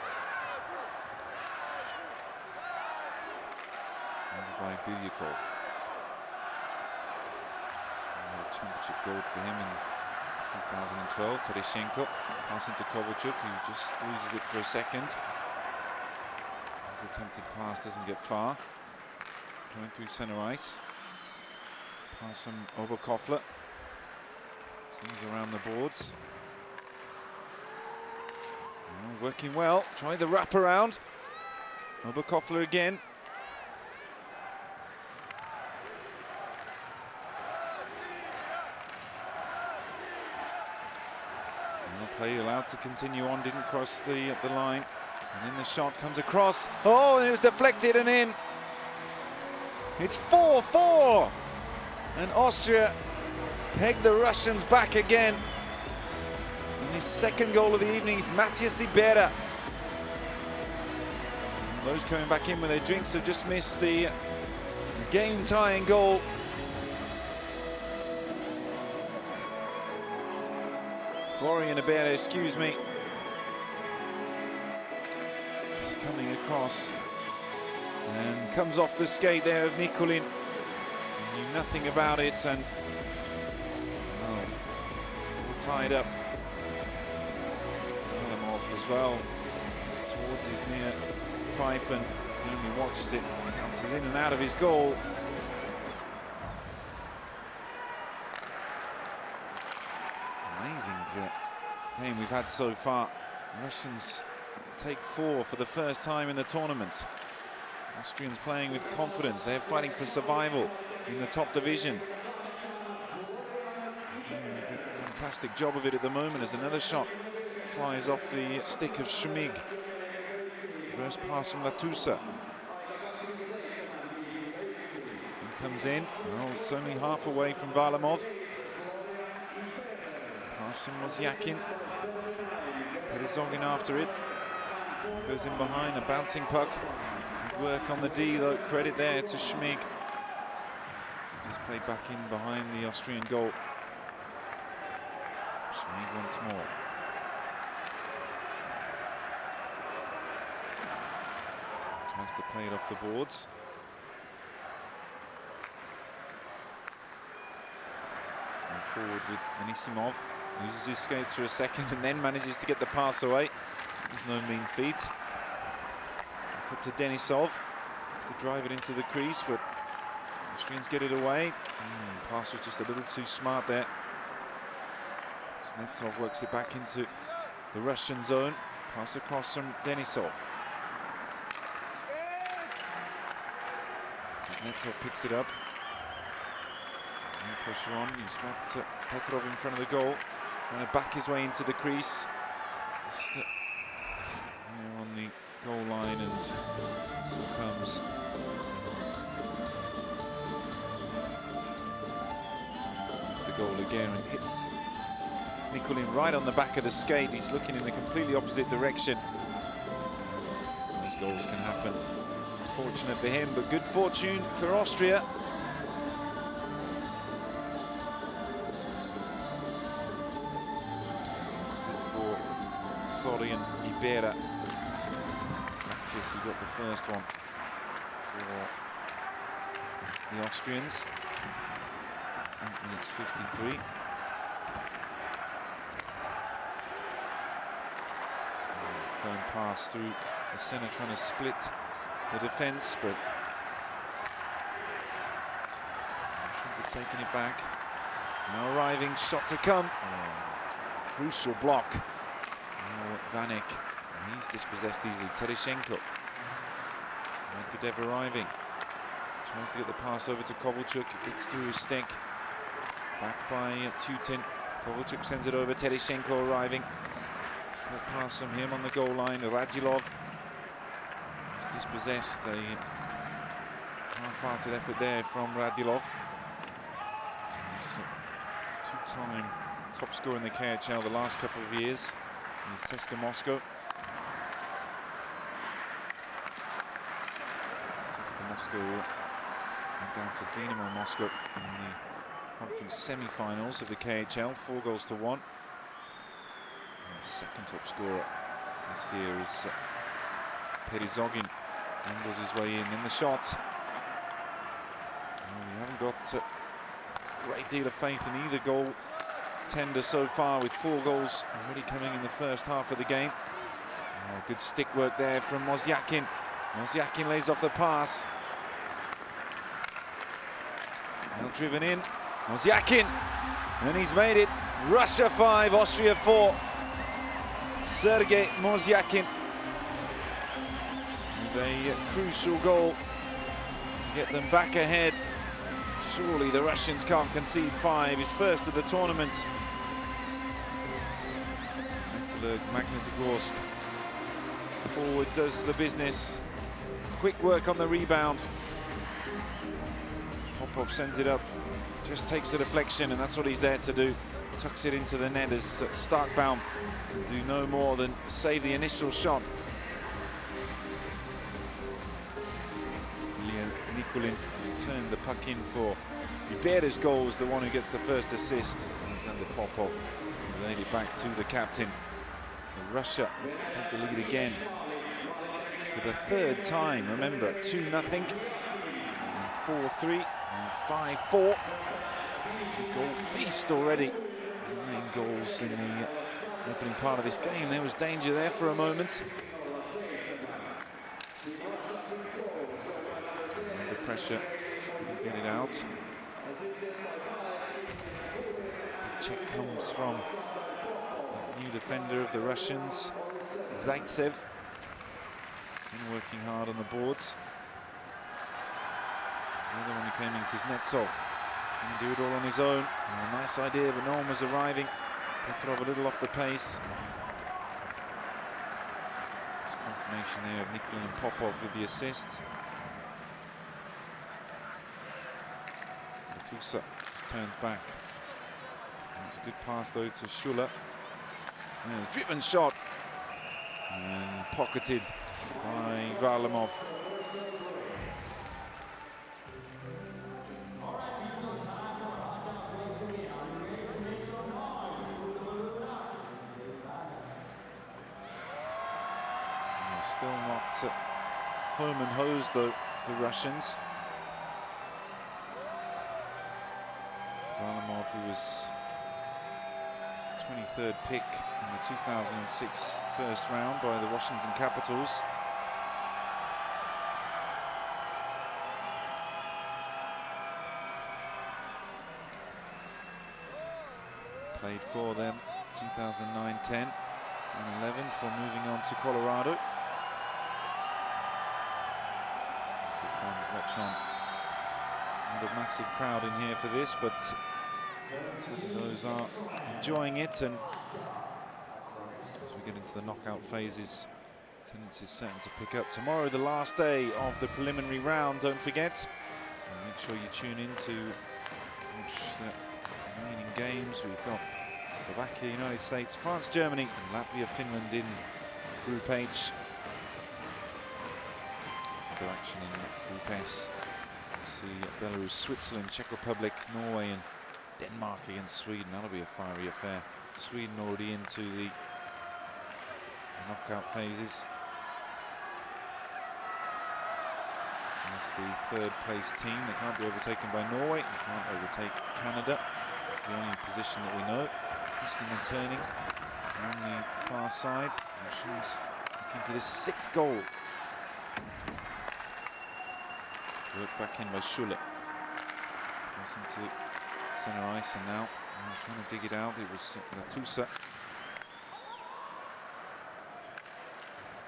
By Bilyakov. Championship gold for him in 2012. Tereshenko passing to Kovalchuk, who just loses it for a second. His attempted pass doesn't get far. Going through center ice. Pass from Oberkofler. He's around the boards. Oh, working well. Trying the wraparound. Oberkofler again. Play allowed to continue on, didn't cross the line. And then the shot comes across. Oh, and it was deflected and in. It's 4-4. And Austria pegged the Russians back again. And his second goal of the evening is Matthias Ibera. Those coming back in with their drinks have just missed the game-tying goal. Florian Ibera, excuse me. Just coming across. And comes off the skate there of Nikulin. Knew nothing about it and all tied up. Valamov as well. Towards his near pipe and he only watches it. Bounces in and out of his goal. Amazing game we've had so far. Russians take 4 for the first time in the tournament. Austrians playing with confidence. They're fighting for survival in the top division. Fantastic job of it at the moment as another shot flies off the stick of Schmig. First pass from Latusa. He comes in. Well, it's only half away from Varlamov. Pass from Mozyakin. Perizogin after it. Goes in behind, a bouncing puck. Good work on the D though, credit there to Schmig. Just played back in behind the Austrian goal. Schmig once more. Tries to play it off the boards. And forward with Anisimov. Loses his skates for a second and then manages to get the pass away. There's no mean feat. Up to Denisov. Has to drive it into the crease, but Austrians get it away. Pass was just a little too smart there. Kuznetsov works it back into the Russian zone. Pass across from Denisov. Kuznetsov picks it up. No pressure on. He's got Petrov in front of the goal. Trying to back his way into the crease. Just here on the goal line, and so comes that's the goal again, and hits Nikulin right on the back of the skate. He's looking in the completely opposite direction. Those goals can happen. Unfortunate for him, but good fortune for Austria. Florian Ibera. Matthias who got the first one for the Austrians. 8 minutes 53. Going pass through the centre, trying to split the defence, but Russians have taken it back. Now arriving, shot to come. Crucial block. Vanek, he's dispossessed easily. Tereshenko. Medvedev arriving. Tries to get the pass over to Kovalchuk. It gets through his stick. Back by Tutin. Kovalchuk sends it over. Tereshenko arriving. Short pass from him on the goal line. Radulov. He's dispossessed. A half-hearted effort there from Radulov. He's two-time top scorer in the KHL the last couple of years. CSKA Moscow. CSKA Moscow went down to Dynamo Moscow in the conference semi-finals of the KHL, 4-1. Second top scorer this year is Perizogin. Angles his way in the shot. Well, we haven't got a great deal of faith in either goal tender so far, with 4 goals already coming in the first half of the game. Oh, good stick work there from Mozyakin. Mozyakin lays off the pass. Well driven in. Mozyakin. And he's made it. Russia 5, Austria 4. Sergei Mozyakin with a crucial goal to get them back ahead. Surely the Russians can't concede 5, his first of the tournament. Magnitogorsk forward does the business. Quick work on the rebound. Popov sends it up, just takes the deflection, and that's what he's there to do. Tucks it into the net as Starkbaum can do no more than save the initial shot. Nikulin turned the puck in for Ribera's goal, was the one who gets the first assist. Alexander Popov laid it back to the captain. So Russia take the lead again for the third time. Remember, 2-0, 4-3, and 5-4. Goal feast already. 9 goals in the opening part of this game. There was danger there for a moment. Under pressure, get it out. Big check comes from the new defender of the Russians, Zaitsev. Been working hard on the boards. The other one who came in, Kuznetsov. Can do it all on his own. And a nice idea, but no one was arriving. Petrov a little off the pace. Just confirmation there of Nikulin and Popov with the assist. Tusa just turns back. It's a good pass though to Schuller. And a driven shot. And pocketed by Varlamov. Still not home and hosed, though, the Russians. Varlamov, who was 23rd pick in the 2006 first round by the Washington Capitals. Played for them 2009, 10 and 11 for moving on to Colorado. Fans watch on. Not a massive crowd in here for this, but those are enjoying it. And as we get into the knockout phases, attendance is certain to pick up. Tomorrow, the last day of the preliminary round, don't forget. So make sure you tune in to watch the remaining games. We've got Slovakia, United States, France, Germany, and Latvia, Finland in Group H. Other action in Group S. See Belarus, Switzerland, Czech Republic, Norway, and Denmark against Sweden. That'll be a fiery affair. Sweden already into the knockout phases. That's the third place team. They can't be overtaken by Norway. They can't overtake Canada. That's the only position that we know. Twisting and turning on the far side. Russians looking for this 6th goal. Worked back in by Schuller. Passing to center ice, and now trying to dig it out. It was Latusa.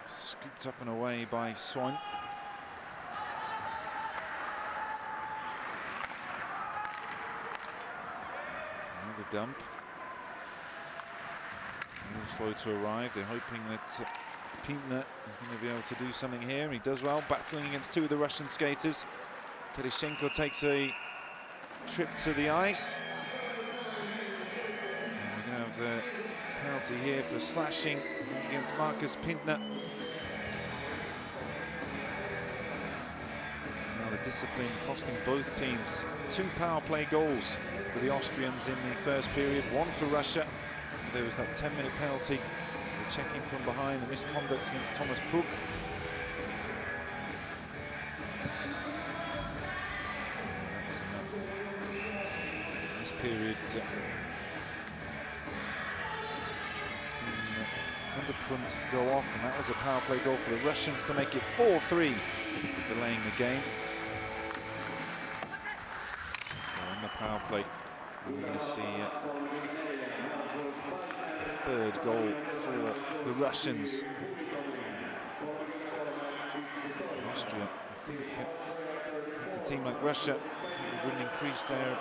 Scooped up and away by Soin. Another dump. A little slow to arrive. They're hoping that Pintner is going to be able to do something here. He does well, battling against 2 of the Russian skaters. Tereshenko takes a trip to the ice. And we're going to have a penalty here for slashing against Marcus Pintner. Now the discipline costing both teams 2 power play goals for the Austrians in the first period, 1 for Russia. There was that 10-minute penalty. Checking from behind, the misconduct against Thomas Puk. That was enough. This period, we've seen Punkt go off, and that was a power play goal for the Russians to make it 4-3, delaying the game. So on the power play, we're going to see a third goal for the Russians. Austria, I think, it's a team like Russia, they wouldn't increase their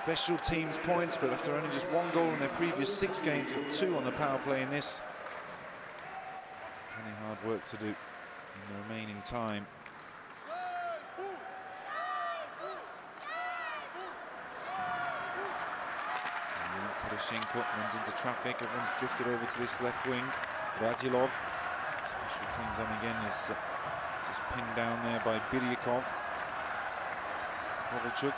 special teams points, but after only just one goal in their previous 6 games, got 2 on the power play in this. Plenty hard work to do in the remaining time. Tereshchenko runs into traffic, everyone's drifted over to this left wing. Radulov, special teams on again, is just pinned down there by Biryakov. Kovalchuk.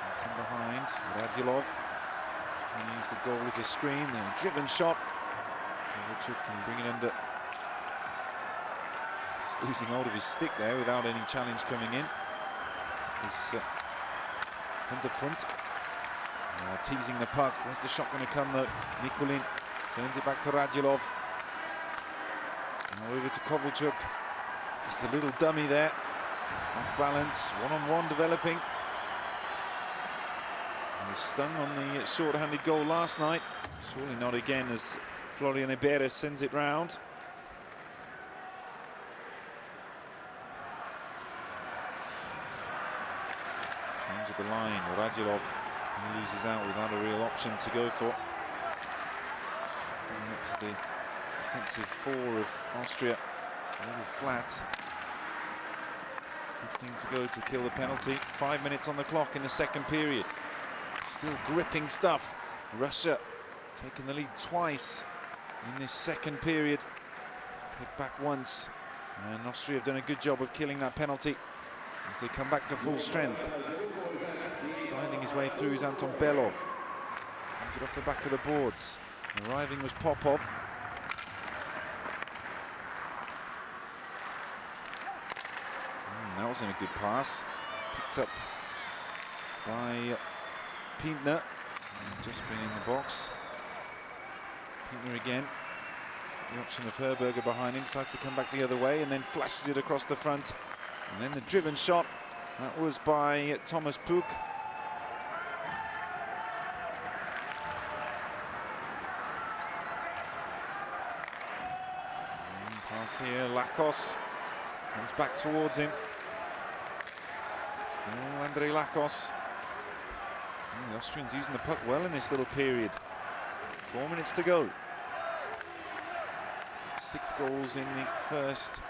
Passing behind, Radulov. Just trying to use the goal as a screen, then a driven shot. Kovalchuk can bring it under. Just losing hold of his stick there without any challenge coming in. It's Punkt. Teasing the puck. Where's the shot going to come though? Nikulin turns it back to Radulov. Now over to Kovalchuk. Just a little dummy there. Off balance. One-on-one developing. He was stung on the short-handed goal last night. Surely not again as Florian Iberes sends it round. Change of the line. Radulov loses out without a real option to go for. Going up to the defensive 4 of Austria. It's a little flat. 15 to go to kill the penalty. 5 minutes on the clock in the second period. Still gripping stuff. Russia taking the lead twice in this second period. Hit back once, and Austria have done a good job of killing that penalty as they come back to full strength. Sliding his way through is Anton Belov. Comes it off the back of the boards. Arriving was Popov. That wasn't a good pass. Picked up by Pintner. Just been in the box. Pintner again. The option of Herberger behind him. Decides to come back the other way and then flashes it across the front. And then the driven shot. That was by Thomas Puk. Pass here, Lakos comes back towards him. Still Andrei Lakos. The Austrians using the puck well in this little period. 4 minutes to go. 6 goals in the first,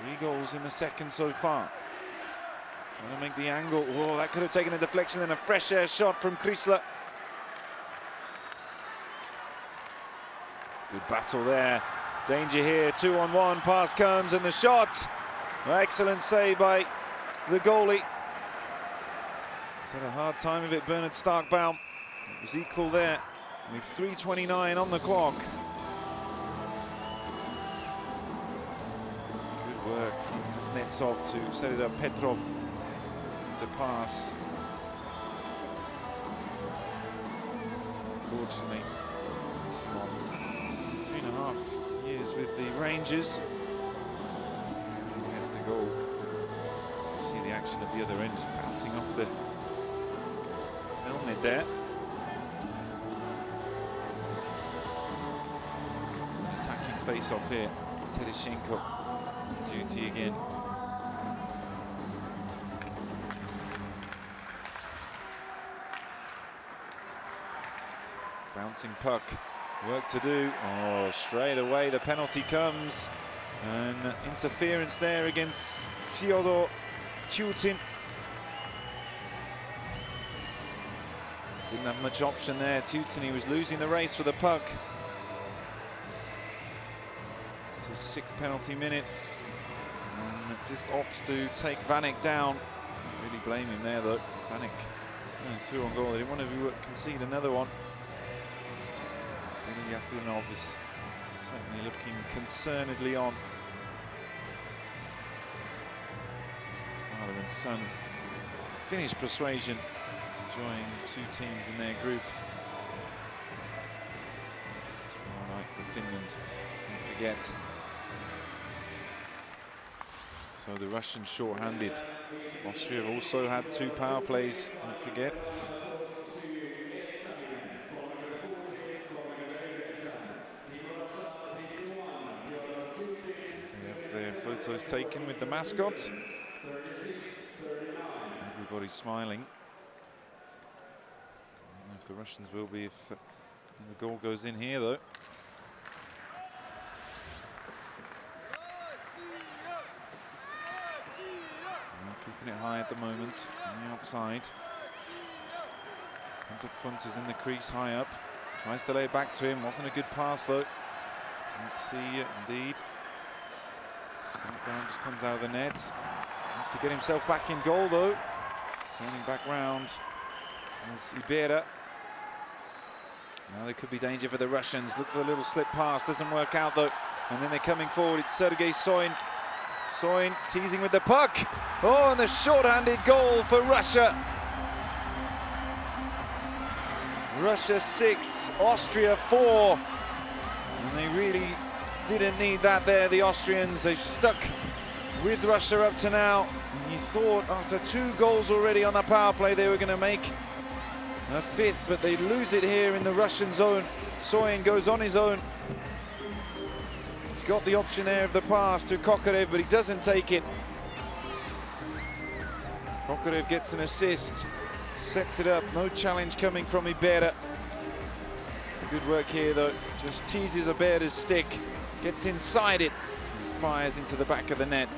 3 goals in the second so far. Trying to make the angle. Oh, that could have taken a deflection, then a fresh air shot from Chrysler. Good battle there. Danger here, 2-on-1, pass comes and the shot. Excellent save by the goalie. He's had a hard time of it, Bernard Starkbaum. It was equal there with 3:29 on the clock. Good work from Kuznetsov to set it up. Petrov, the pass. Unfortunately, Simov, 3.5 years with the Rangers. Had the goal. See the action at the other end, just bouncing off the helmet there. Attacking face-off here. Tereshchenko, duty again. Bouncing puck, work to do. Oh, straight away the penalty comes. And interference there against Fyodor Tyutin. Didn't have much option there. Tyutin, he was losing the race for the puck. It's his 6th penalty minute. And just opts to take Vanek down. Really blame him there though. Vanek going through on goal. They didn't want to concede another one. Yatinov is certainly looking concernedly on. Father and son, Finnish persuasion, enjoying 2 teams in their group. forget. So the Russians short-handed. Austria have also had 2 power plays, don't forget. So they have their photos taken with the mascot. Everybody's smiling. I don't know if the Russians will be if the goal goes in here, though. Keeping it high at the moment on the outside. Funters in the crease, high up. Tries to lay it back to him. Wasn't a good pass, though. Let's see, indeed. Brown just comes out of the net. Wants to get himself back in goal, though. Turning back round is Ibera. Now there could be danger for the Russians. Look for a little slip pass. Doesn't work out, though. And then they're coming forward. It's Sergei Soin. Soin teasing with the puck. Oh, and the short-handed goal for Russia. Russia 6, Austria 4. And they really didn't need that there, the Austrians. They've stuck with Russia up to now. And you thought after 2 goals already on the power play they were going to make a 5th, but they lose it here in the Russian zone. Soin goes on his own. He's got the option there of the pass to Kokorev, but he doesn't take it. Kokorev gets an assist, sets it up, no challenge coming from Ibera. Good work here though, just teases Ibera's stick, gets inside it, and fires into the back of the net.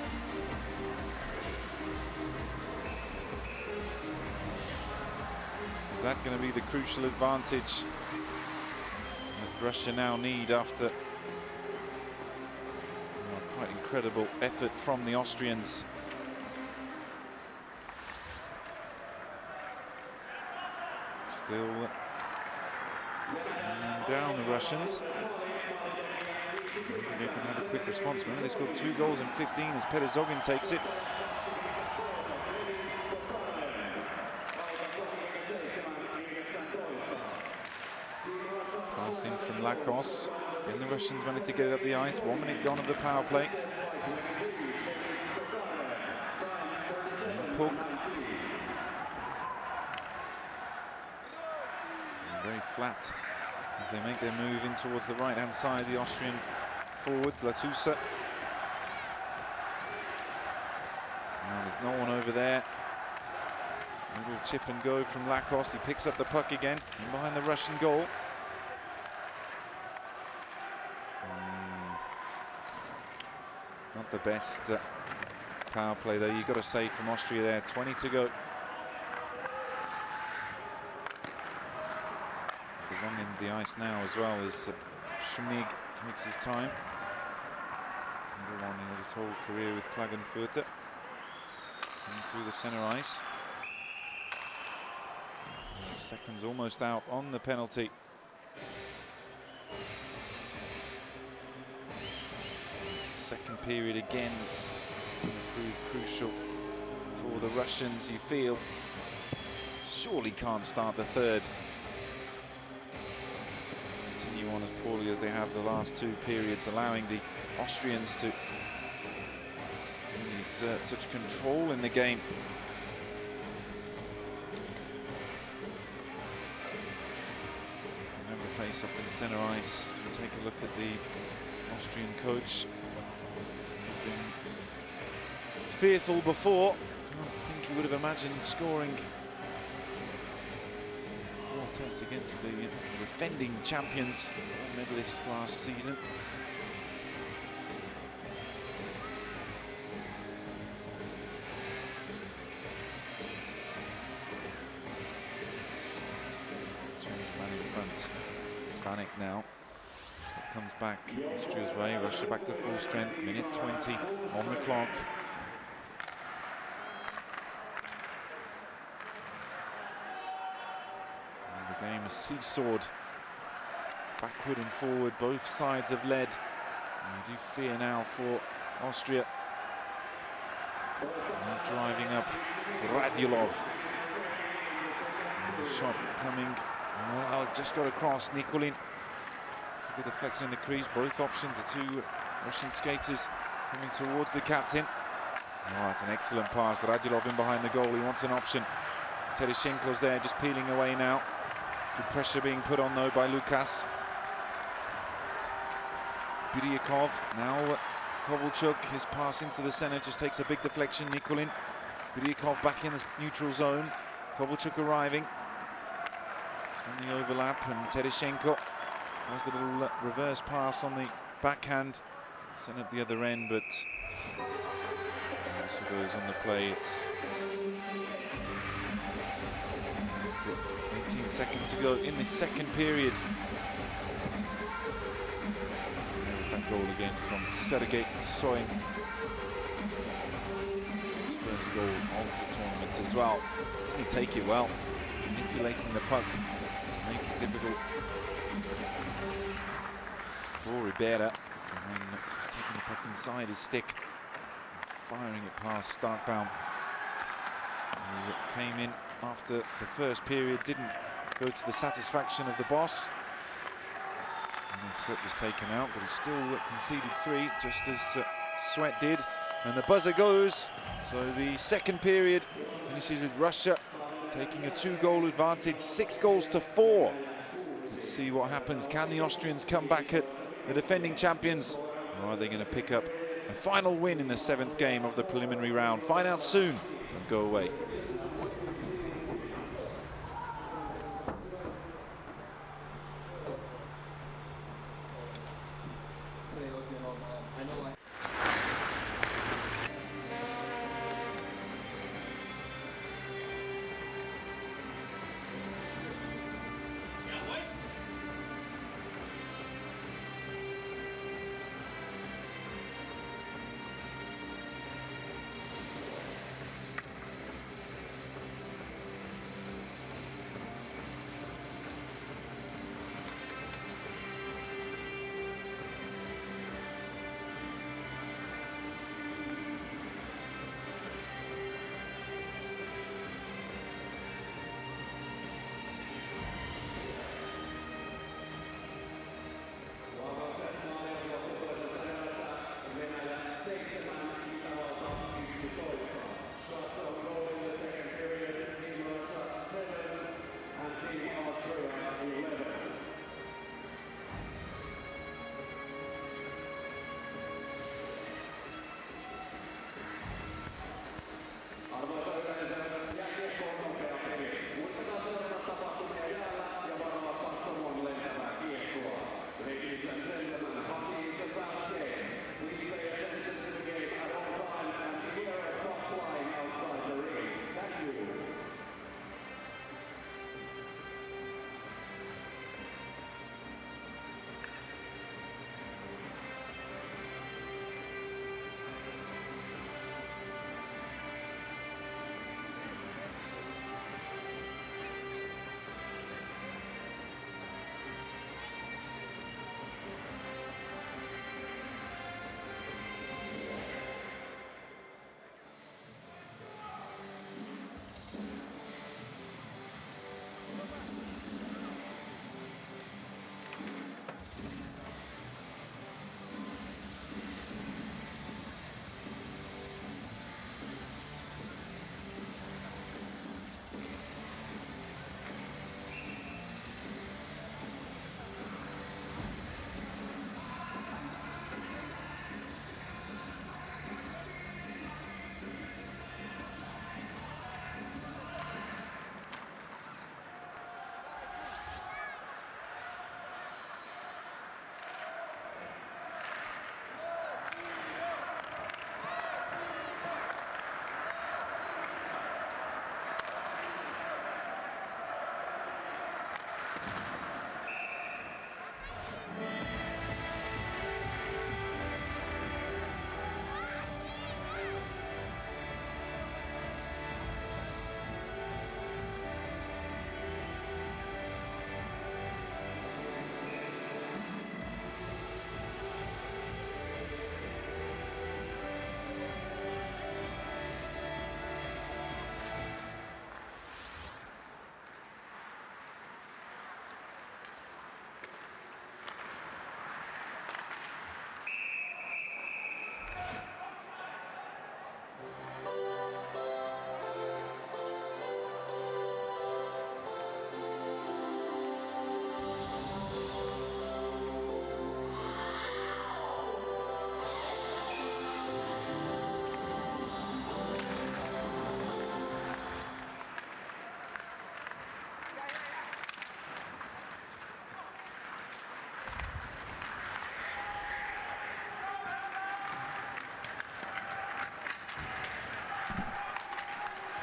Is that going to be the crucial advantage that Russia now need after quite incredible effort from the Austrians? Still down the Russians. They can have a quick response. Remember, they scored 2 goals in 15 as Perezogin takes it. Pass in from Lakos. Then the Russians managed to get it up the ice. 1 minute gone of the power play. And Puk. Very flat as they make their move in towards the right-hand side. The Austrian forwards, Latusa. Now there's no one over there. A little chip and go from Lacoste. He picks up the puck again and behind the Russian goal. Not the best power play though, you've got to say, from Austria there. 20 to go. Along in the ice now as well as Schmig takes his time. Number 1 in his whole career with Klagenfurt. Coming through the centre ice. Seconds almost out on the penalty. Second period again is going to prove crucial for the Russians. You feel surely can't start the third. Continue on as poorly as they have the last 2 periods, allowing the Austrians to really exert such control in the game. Another face-off in centre ice. So we'll take a look at the Austrian coach. Been fearful before. I don't think you would have imagined scoring quartet against the defending champions, medalists last season. Change man in front. Spanik now. Comes back Austria's way. Russia back to full strength. Minute 20 on the clock. And the game has seesawed backward and forward. Both sides have led. And I do fear now for Austria. And driving up, it's Radulov. And the shot coming. Well, just got across. Nikulin took a deflection in the crease. Both options, the two Russian skaters coming towards the captain. Oh, that's an excellent pass. Radulov in behind the goal. He wants an option. Tereshenko's there, just peeling away now. Good pressure being put on though by Lukas. Biryakov now. Kovalchuk, his pass into the centre just takes a big deflection. Nikulin. Biryakov back in the neutral zone. Kovalchuk arriving. Just on the overlap, and Tereshenko has the little reverse pass on the backhand. Sent up the other end, but also goes on the play. It's 18 seconds to go in the second period. There's that goal again from Sergei Soin. His first goal of the tournament as well. Didn't he take it well, manipulating the puck to make it difficult for Ribera. And then just taking the puck inside his stick, firing it past Starkbaum. He came in after the first period, didn't go to the satisfaction of the boss. And then Sut was taken out, but he still conceded 3, just as Sweat did. And the buzzer goes, so the second period finishes with Russia taking a 2-goal advantage, 6-4. Let's see what happens. Can the Austrians come back at the defending champions, or are they going to pick up a final win in the 7th game of the preliminary round? Find out soon. Don't go away.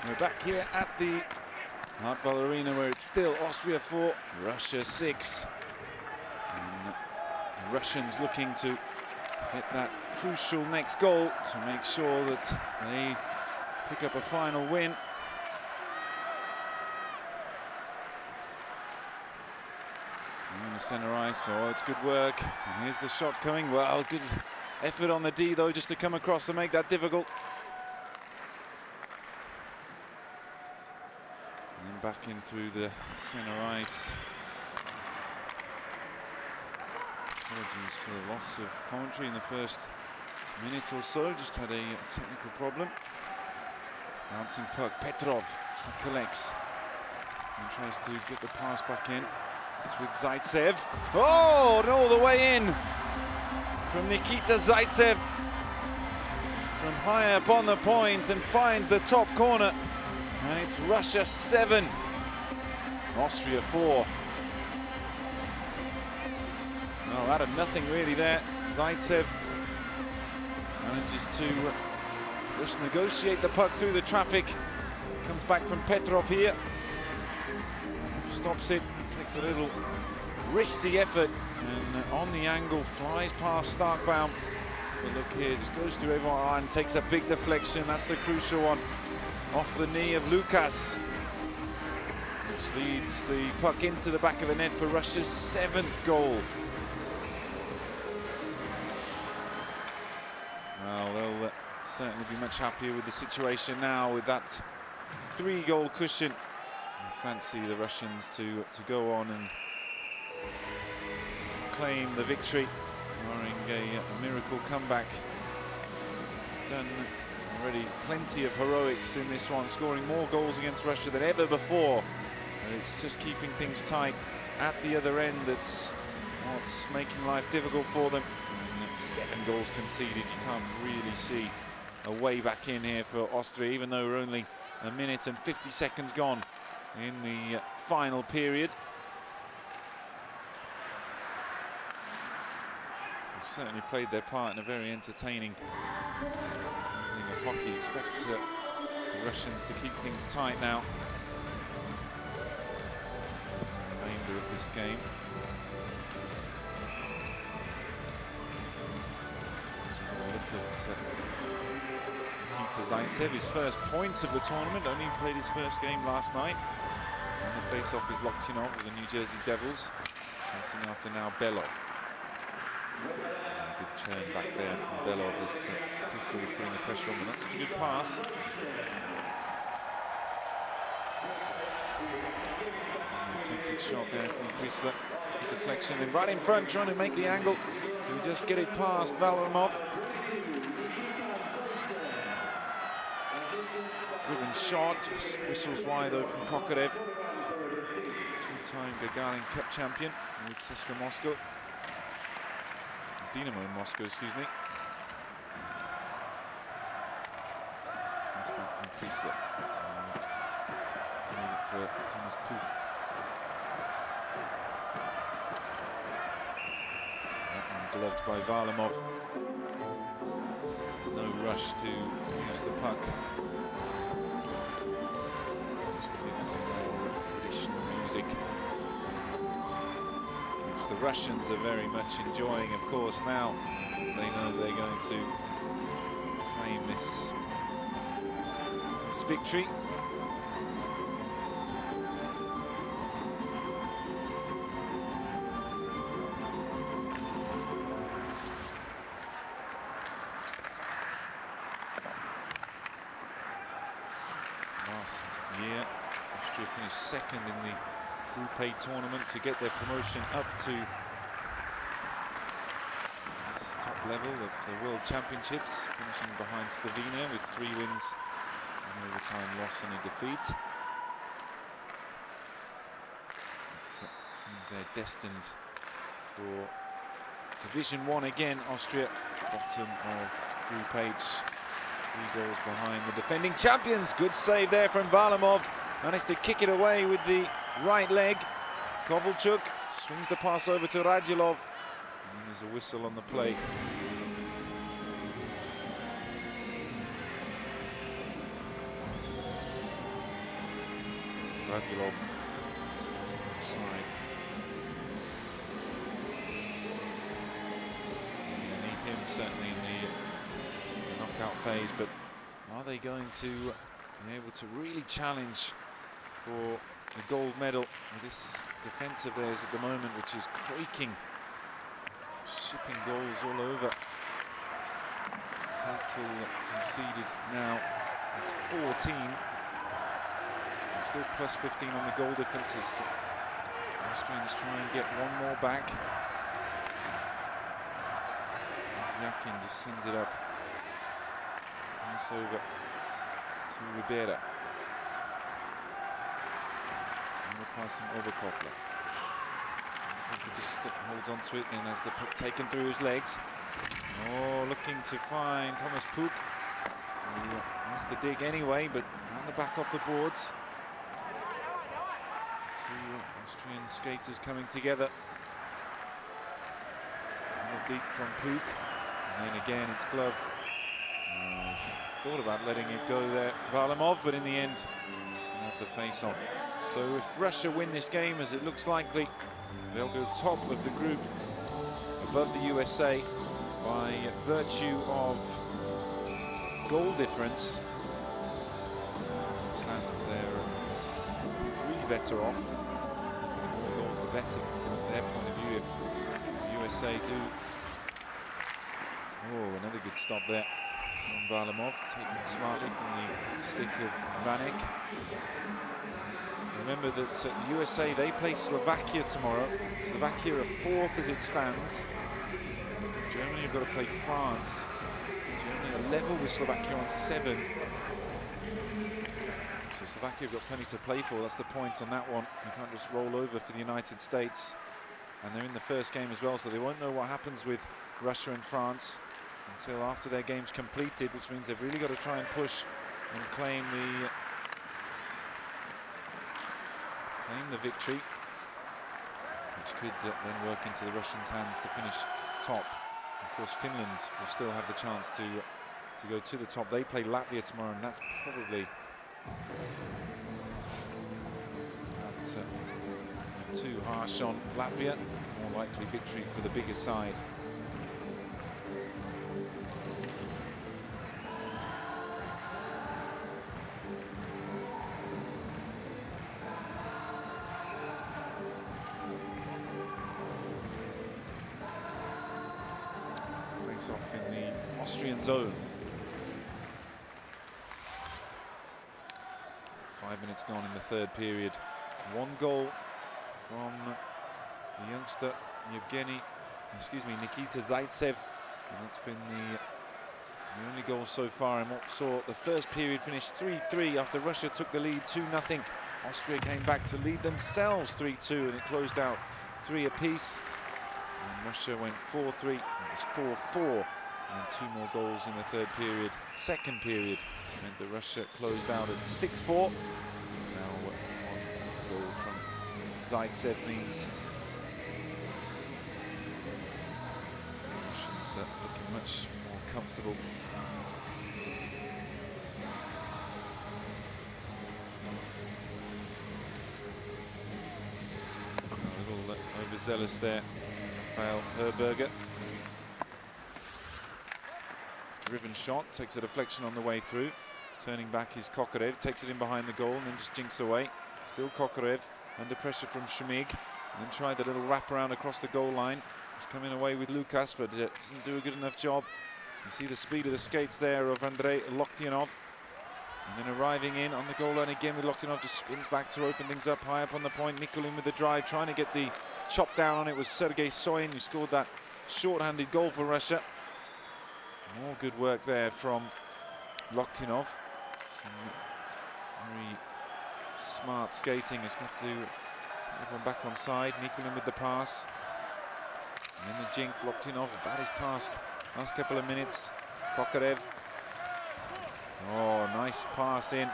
We're back here at the Hartwell Arena, where it's still Austria 4, Russia 6. And the Russians looking to get that crucial next goal to make sure that they pick up a final win. On the centre ice, oh, it's good work. And here's the shot coming. Well, good effort on the D, though, just to come across and make that difficult. And back in through the centre ice. Apologies for the loss of commentary in the first minute or so. Just had a technical problem. Bouncing puck, Petrov collects and tries to get the pass back in. It's with Zaitsev. Oh, and all the way in from Nikita Zaitsev. From high up on the point and finds the top corner. And it's Russia 7, Austria 4. Oh, out of nothing really there. Zaitsev manages to just negotiate the puck through the traffic. Comes back from Petrov here. Stops it, takes a little wristy effort, and on the angle flies past Starkbaum. But look here, just goes through everyone and takes a big deflection. That's the crucial one. Off the knee of Lucas, which leads the puck into the back of the net for Russia's 7th goal. Well, they'll certainly be much happier with the situation now with that 3-goal cushion. I fancy the Russians to go on and claim the victory, barring a miracle comeback. Done already plenty of heroics in this one, scoring more goals against Russia than ever before. And it's just keeping things tight at the other end that's what's making life difficult for them. And 7 goals conceded, you can't really see a way back in here for Austria, even though we're only a minute and 50 seconds gone in the final period. They've certainly played their part in a very entertaining of hockey. Expect the Russians to keep things tight now. The remainder of this game. Let's have a look at Nikita Zaitsev, his first points of the tournament. Only played his first game last night. And the face-off is Loktinov of the New Jersey Devils, chasing after now Belov. Good turn back there from Belov as Kistler was putting the pressure on, but that's such a good pass. Attempted shot there from Kistler. Deflection and right in front, trying to make the angle to just get it past Varlamov. Driven shot, just whistles wide though from Kokorev. Two-time Gagarin Cup champion with CSKA Moscow. Dynamo Moscow, excuse me. Pass back from Kistler. For Thomas Puk. That one gloved by Varlamov. No rush to use the puck. It's some more traditional music, which the Russians are very much enjoying, of course. Now they know they're going to claim this victory. Last year, Austria finished second in the Group A tournament to get their promotion up to this top level of the World Championships, finishing behind Slovenia with 3 wins, an overtime loss and a defeat. It seems they're destined for Division 1 again. Austria, bottom of Group H. 3 goals behind the defending champions. Good save there from Varlamov. Managed to kick it away with the right leg. Kovalchuk swings the pass over to Radulov. And there's a whistle on the play. Radilov side. They need him certainly in the knockout phase, but are they going to be able to really challenge for the gold medal with this defence of theirs at the moment, which is creaking, shipping goals all over. Total conceded now is 14, and still plus 15 on the goal difference as Austrians try and get one more back. Yakin just sends it up. Pass over to Ribera. And the pass from Oberkofler. Just holds on to it and has the puck taken through his legs. Oh, looking to find Thomas Puk. Has to dig anyway, but on the back off the boards. Two Austrian skaters coming together. Deep from Puk. And then again, it's gloved. Thought about letting it go there, Varlamov, but in the end, he's going to have the face-off. So if Russia win this game, as it looks likely, they'll go top of the group, above the USA, by virtue of goal difference. As it stands, they're 3 better off. So the more goals, the better from their point of view. If the USA do. Oh, another good stop there from Varlamov, taken smartly from the stick of Vanek. Remember that the USA, they play Slovakia tomorrow. Slovakia are 4th as it stands. Germany have got to play France. Germany are level with Slovakia on 7. So Slovakia have got plenty to play for. That's the point on that one. You can't just roll over for the United States. And they're in the first game as well, so they won't know what happens with Russia and France until after their game's completed, which means they've really got to try and push and claim the victory, which could then work into the Russians' hands to finish top. Of course, Finland will still have the chance to go to the top. They play Latvia tomorrow, and that's probably too harsh on Latvia. More likely victory for the bigger side. Off in the Austrian zone. 5 minutes gone in the 3rd period. 1 goal from the youngster Nikita Zaitsev, and that's been the only goal so far in what saw the first period finish 3-3 after Russia took the lead 2-0. Austria came back to lead themselves 3-2, and it closed out 3 apiece. And Russia went 4-3. It was 4-4, and 2 more goals in the 3rd period. 2nd period meant that Russia closed out at 6-4. Now 1 goal from Zaitsev means Russians are looking much more comfortable. A little overzealous there, Rafael Herberger. Driven shot, takes a deflection on the way through. Turning back is Kokorev, takes it in behind the goal and then just jinks away. Still Kokorev, under pressure from Shumig. And then tried the little wraparound across the goal line. He's coming away with Lukas, but doesn't do a good enough job. You see the speed of the skates there of Andrei Loktionov. And then arriving in on the goal line again with Loktionov, just spins back to open things up high up on the point. Nikulin with the drive, trying to get the chop down on it was Sergei Soyin, who scored that short-handed goal for Russia. More good work there from Loktionov. Some very smart skating. Has got to everyone back on side. Nikulin with the pass. And then the jink. Loktionov about his task. Last couple of minutes. Kokorev. Oh, nice pass in.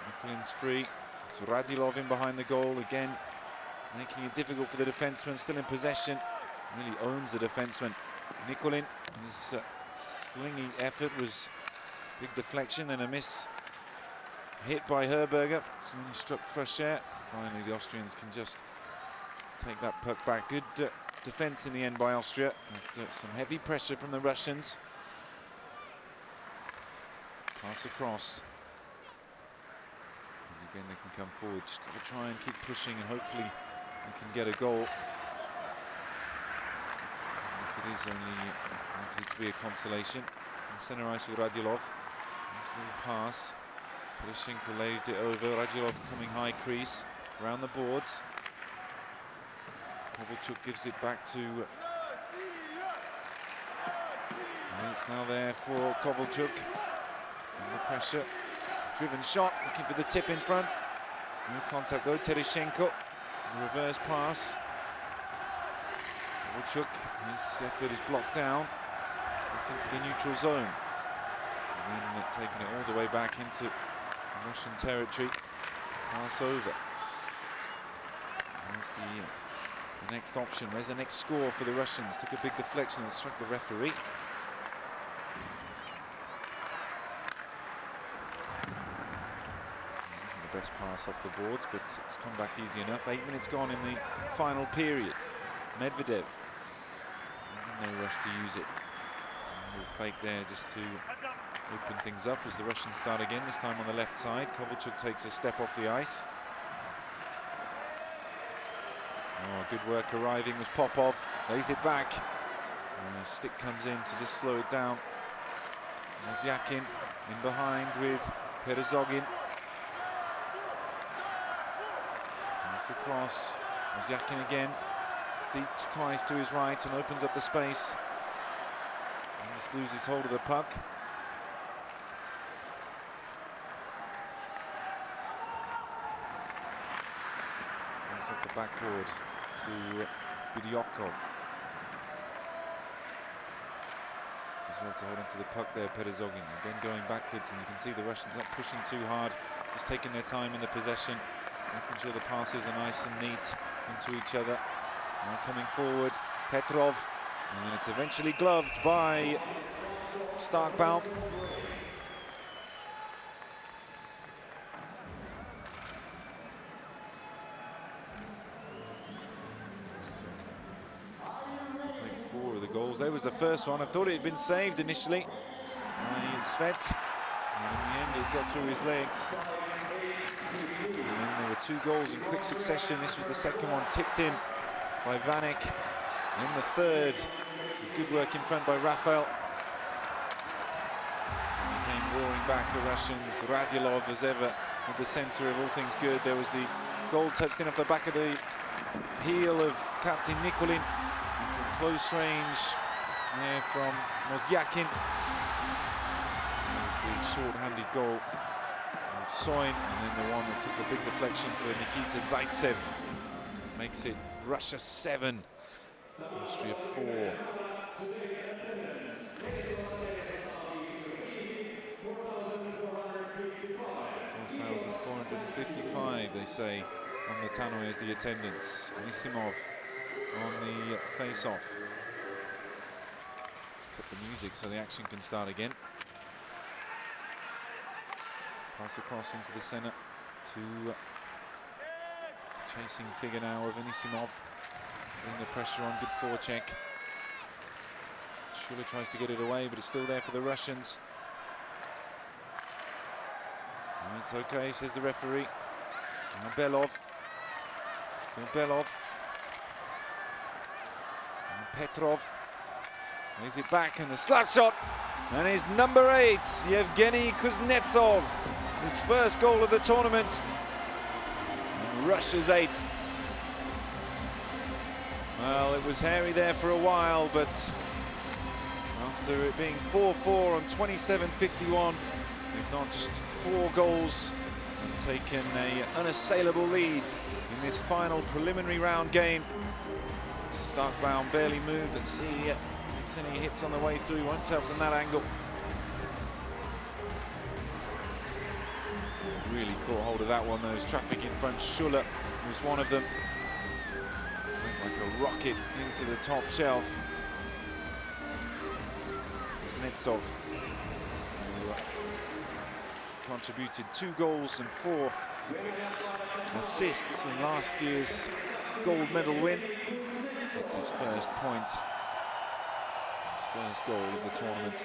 Nikulin's free. It's Radilov in behind the goal again, making it difficult for the defenseman. Still in possession. Really owns the defenseman. Nikulin, his slinging effort was big deflection and a miss hit by Herberger. He struck Frachet. Finally, the Austrians can just take that puck back. Good defense in the end by Austria after some heavy pressure from the Russians. Pass across. And again, they can come forward. Just got to try and keep pushing, and hopefully they can get a goal. If it is only likely to be a consolation. In the centre ice with Radulov. Nice little pass. Tereshenko laid it over. Radulov coming high crease around the boards. Kovalchuk gives it back to. And it's now there for Kovalchuk. Under pressure. Driven shot. Looking for the tip in front. No contact though. Tereshenko. The reverse pass. Kovalchuk. His effort is blocked down. Back into the neutral zone. And then taking it all the way back into Russian territory. Pass over. There's the next option. Where's the next score for the Russians? Took a big deflection and struck the referee. Isn't the best pass off the boards, but it's come back easy enough. 8 minutes gone in the final period. Medvedev. There's no rush to use it. A little fake there just to open things up as the Russians start again, this time on the left side. Kovalchuk takes a step off the ice. Oh, good work arriving was Popov. Lays it back. And the stick comes in to just slow it down. Mozyakin in behind with Perezogin. Pass across. Mozyakin again. Deets twice to his right and opens up the space. And just loses hold of the puck. Pass off the backboard to Bidyokov. Just have to hold onto the puck there, Perezogin. Again going backwards, and you can see the Russians not pushing too hard, just taking their time in the possession, making sure the passes are nice and neat into each other. Now coming forward, Petrov, and then it's eventually gloved by Starkbaum. To take 4 of the goals. There was the first one. I thought it had been saved initially by Svet, and in the end it got through his legs. And then there were 2 goals in quick succession. This was the second one, tipped in by Vanek. And the third, good work in front by Rafael. And he came roaring back, the Russians. Radulov, as ever, at the centre of all things good. There was the goal touched in off the back of the heel of Captain Nikolin. And from close range there from Mozyakin. There's the short-handed goal of Soin, and then the one that took the big deflection for Nikita Zaitsev. Makes it Russia 7, Austria 4. 4,455, they say, on the tannoy as the attendance. Anisimov on the face-off. Cut the music so the action can start again. Pass across into the centre to chasing figure now of Anisimov. Putting the pressure on, good forecheck. Schuler tries to get it away, but it's still there for the Russians. And it's okay, says the referee. Now Belov. Still Belov. And Petrov. Lays it back, and the slap shot. And his number 8, Yevgeny Kuznetsov. His first goal of the tournament. And Russia's 8th. Well, it was hairy there for a while, but after it being 4-4 on 27:51, they've notched 4 goals and taken an unassailable lead in this final preliminary round game. Starkbaum barely moved. Let's see if takes any hits on the way through. Won't help from that angle. Really caught hold of that one. There was traffic in front. Schuler was one of them. Went like a rocket into the top shelf. Kuznetsov, who contributed 2 goals and 4 assists in last year's gold medal win. It's his first point, his first goal of the tournament.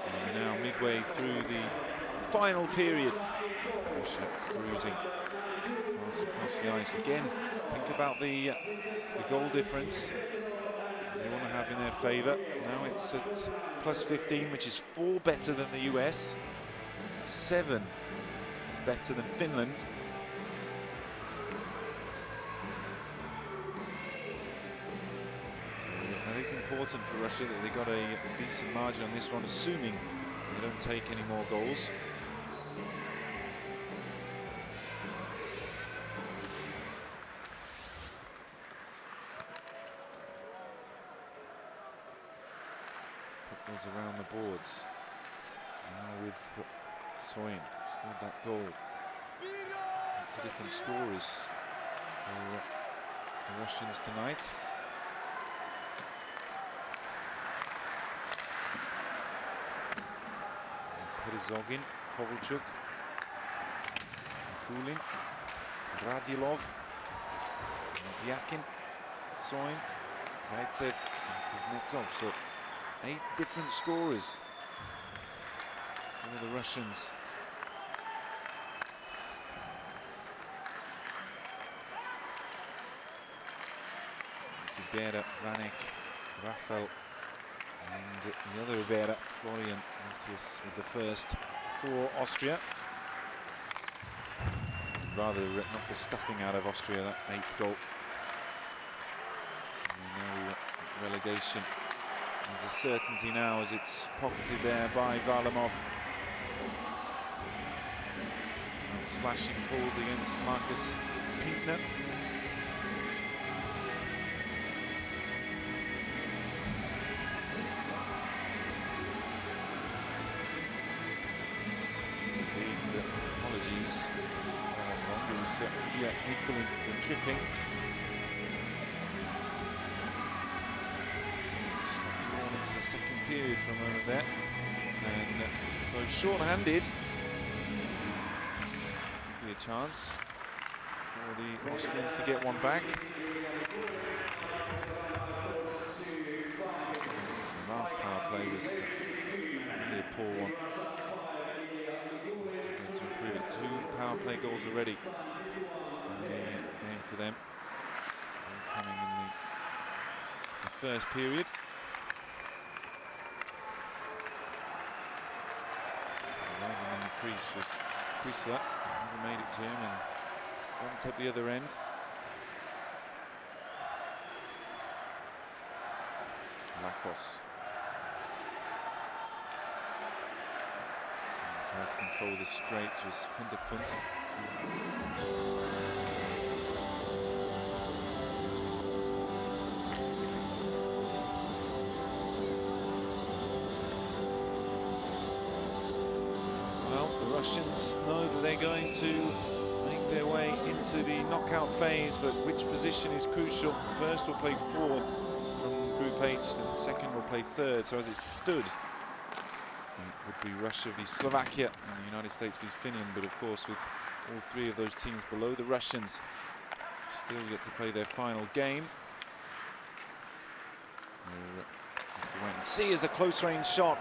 And we're now midway through the final period. Russia cruising, passing across the ice again. Think about the goal difference they want to have in their favour. Now it's at plus 15, which is 4 better than the US, 7 better than Finland. So that is important for Russia, that they got a decent margin on this one, assuming they don't take any more goals. Around the boards now with Soin, scored that goal. It's a different scorers for the Russians tonight. Perizogin, Kovalchuk, Kulin, Radilov, Zyakin, Soin, Zaitsev, and Kuznetsov. So 8 different scorers for the Russians. Ribera, Vanek, Rafael, and the other Ribera, Florian Matthias, with the first for Austria. Rather knock the stuffing out of Austria, that 8th goal. And we know relegation is a certainty now, as it's pocketed there by Varlamov. And slashing pulled against Marcus Pinkner. Indeed, apologies. Equaling the tripping. The second period for a moment there, and so short-handed. Be a chance for the Austrians to get one back. The last power play was really a poor one. Going to improve it. 2 power play goals already in the game for them, coming in the first period. And the crease was Krisa, never made it to him, and bumped up the other end. Lakos tries to control the straights, was Hinterpunt. Russians know that they're going to make their way into the knockout phase, but which position is crucial? First will play 4th from Group H, then second will play 3rd. So as it stood, it would be Russia v Slovakia and the United States v Finland, but of course with all 3 of those teams below the Russians still yet to play their final game. We'll have to wait and see, as a close-range shot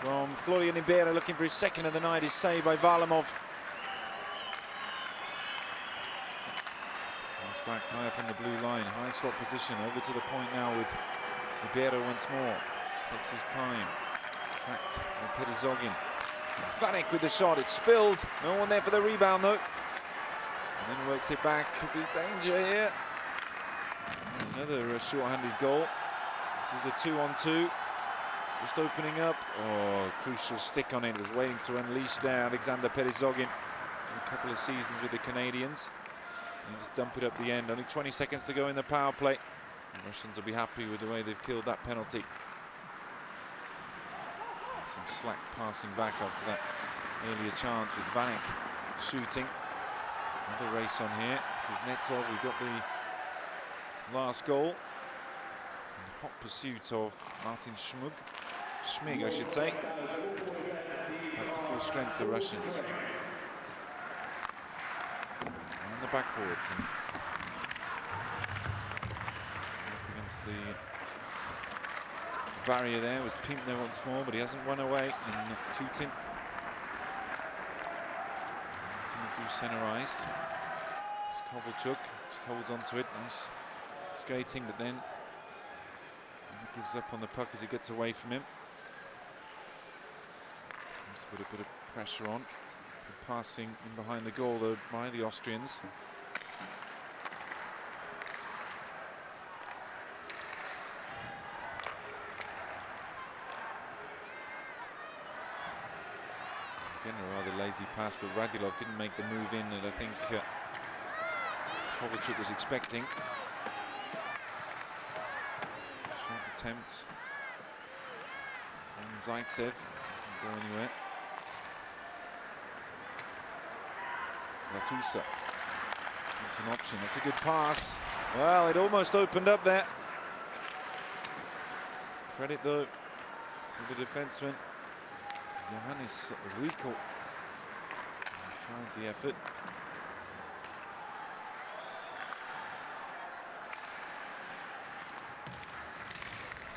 from Florian Ribera, looking for his second of the night, is saved by Varlamov. Pass back high up on the blue line, high slot position, over to the point now with Ribera once more. Takes his time, tracked by Perizogin. Vanek with the shot, it's spilled, no one there for the rebound though. And then works it back, could be danger here. Another short-handed goal. This is a 2-on-2. Just opening up. Oh, crucial stick on it. Was waiting to unleash there, Alexander Perizogin. A couple of seasons with the Canadians. And just dump it up the end. Only 20 seconds to go in the power play. The Russians will be happy with the way they've killed that penalty. Some slack passing back after that earlier chance with Vanek shooting. Another race on here. Kuznetsov, we've got the last goal. In hot pursuit of Martin Schmug. Schmig, I should say. Back to full strength, the Russians. On the backboards. And up against the barrier there was Pinkner once more, but he hasn't run away. And Tutin coming through centre ice. It's Kovalchuk just holds on to it. Nice skating, but then he gives up on the puck as it gets away from him. Just put a bit of pressure on. The passing in behind the goal though by the Austrians. Again, a rather lazy pass, but Radulov didn't make the move in that I think Kovalchuk was expecting. Short attempt from Zaitsev, doesn't go anywhere. Latusa, that's an option, that's a good pass. Well, it almost opened up there. Credit though to the defenseman. Johannes Rico tried the effort.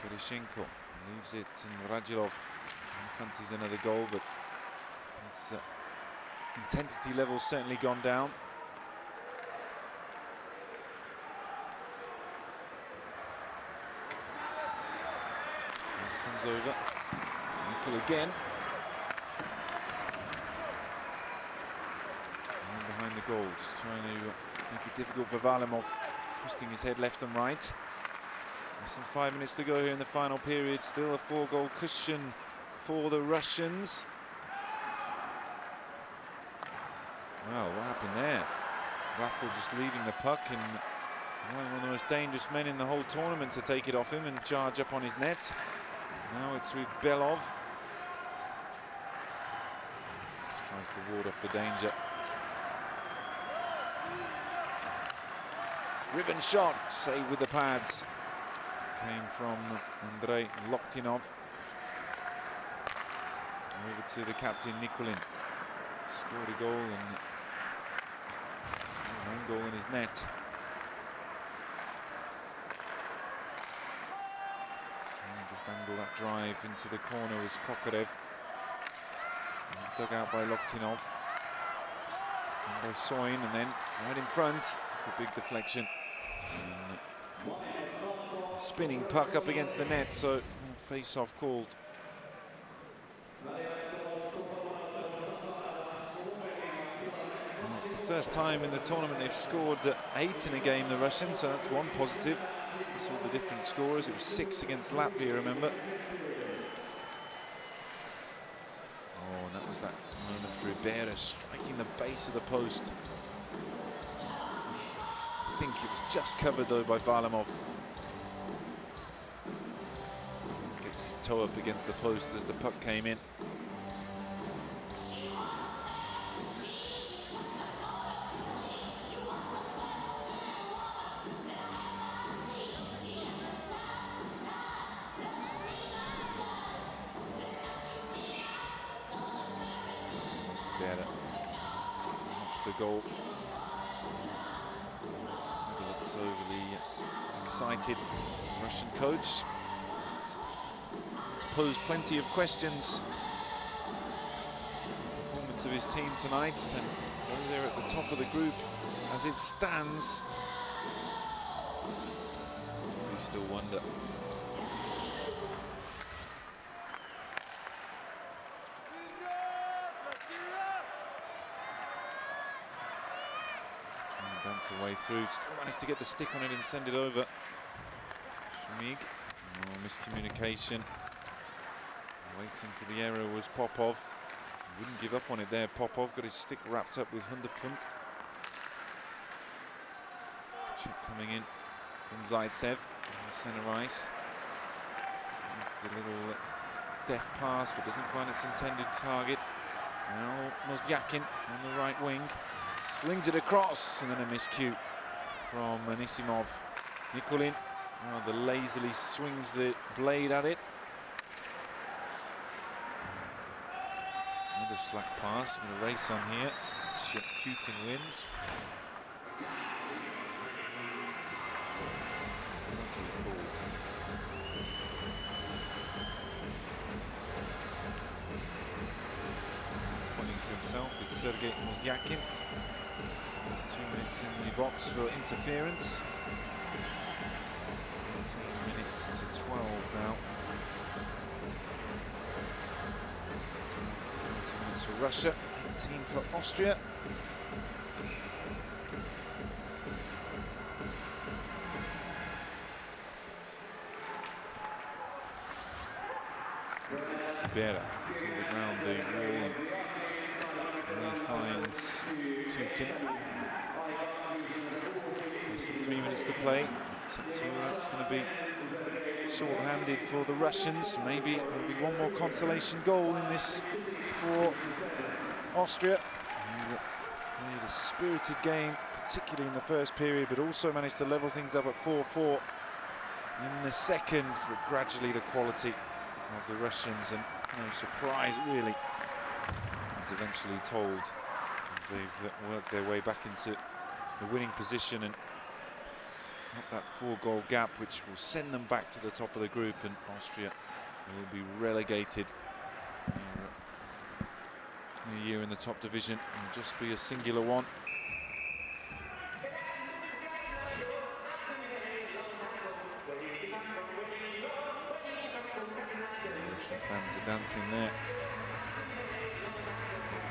Tereshenko leaves it in Radulov. He fancies another goal, but his intensity level's certainly gone down. This comes over. Nickel again. And behind the goal, just trying to make it difficult for Varlamov, twisting his head left and right. Less than 5 minutes to go here in the final period. Still a 4-goal cushion for the Russians. Wow, what happened there? Raffle just leaving the puck and one of the most dangerous men in the whole tournament to take it off him and charge up on his net. Now it's with Belov. Just tries to ward off the danger. Ribbon shot, saved with the pads. Came from Andrei Loktinov. Over to the captain Nikulin. Scored a goal and one goal in his net. And just angle that drive into the corner was Kokorev. Dug out by Loktinov. And by Soin, and then right in front, took a big deflection. And a spinning puck up against the net, so face-off called. It's the first time in the tournament they've scored 8 in a game, the Russians, so that's one positive. That's all the different scores. It was 6 against Latvia, remember. Oh, and that was that moment for Ribera striking the base of the post. I think it was just covered though by Varlamov. Gets his toe up against the post as the puck came in. Watch the goal. Looks overly excited, Russian coach. He's posed plenty of questions. Performance of his team tonight, and whether they're at the top of the group as it stands. We still wonder. Dance away through, still managed to get the stick on it and send it over. Schmig, miscommunication. Waiting for the error was Popov. Wouldn't give up on it there, Popov. Got his stick wrapped up with Hunderpunt. Check coming in from Zaitsev on the centre ice. The little death pass, but doesn't find its intended target. Now Mozyakin on the right wing. Slings it across, and then a miscue from Anisimov. Nikulin rather lazily swings the blade at it. Another slack pass. Going to race on here. Teuton wins. Pointing to himself is Sergei Mozyakin. There's 2 minutes in the box for interference. 18 minutes to 12 now. 20 minutes for Russia, 18 for Austria. Bera turns it round the wall and then finds Teuton. Less than 3 minutes to play. That's going to be short-handed for the Russians. Maybe there'll be one more consolation goal in this for Austria. Who played a spirited game, particularly in the first period, but also managed to level things up at 4-4 in the second. But gradually the quality of the Russians, and no surprise really, is eventually told as they've worked their way back into the winning position and not that 4-goal gap which will send them back to the top of the group, and Austria will be relegated a year in the top division and just be a singular one. Russian fans are dancing there.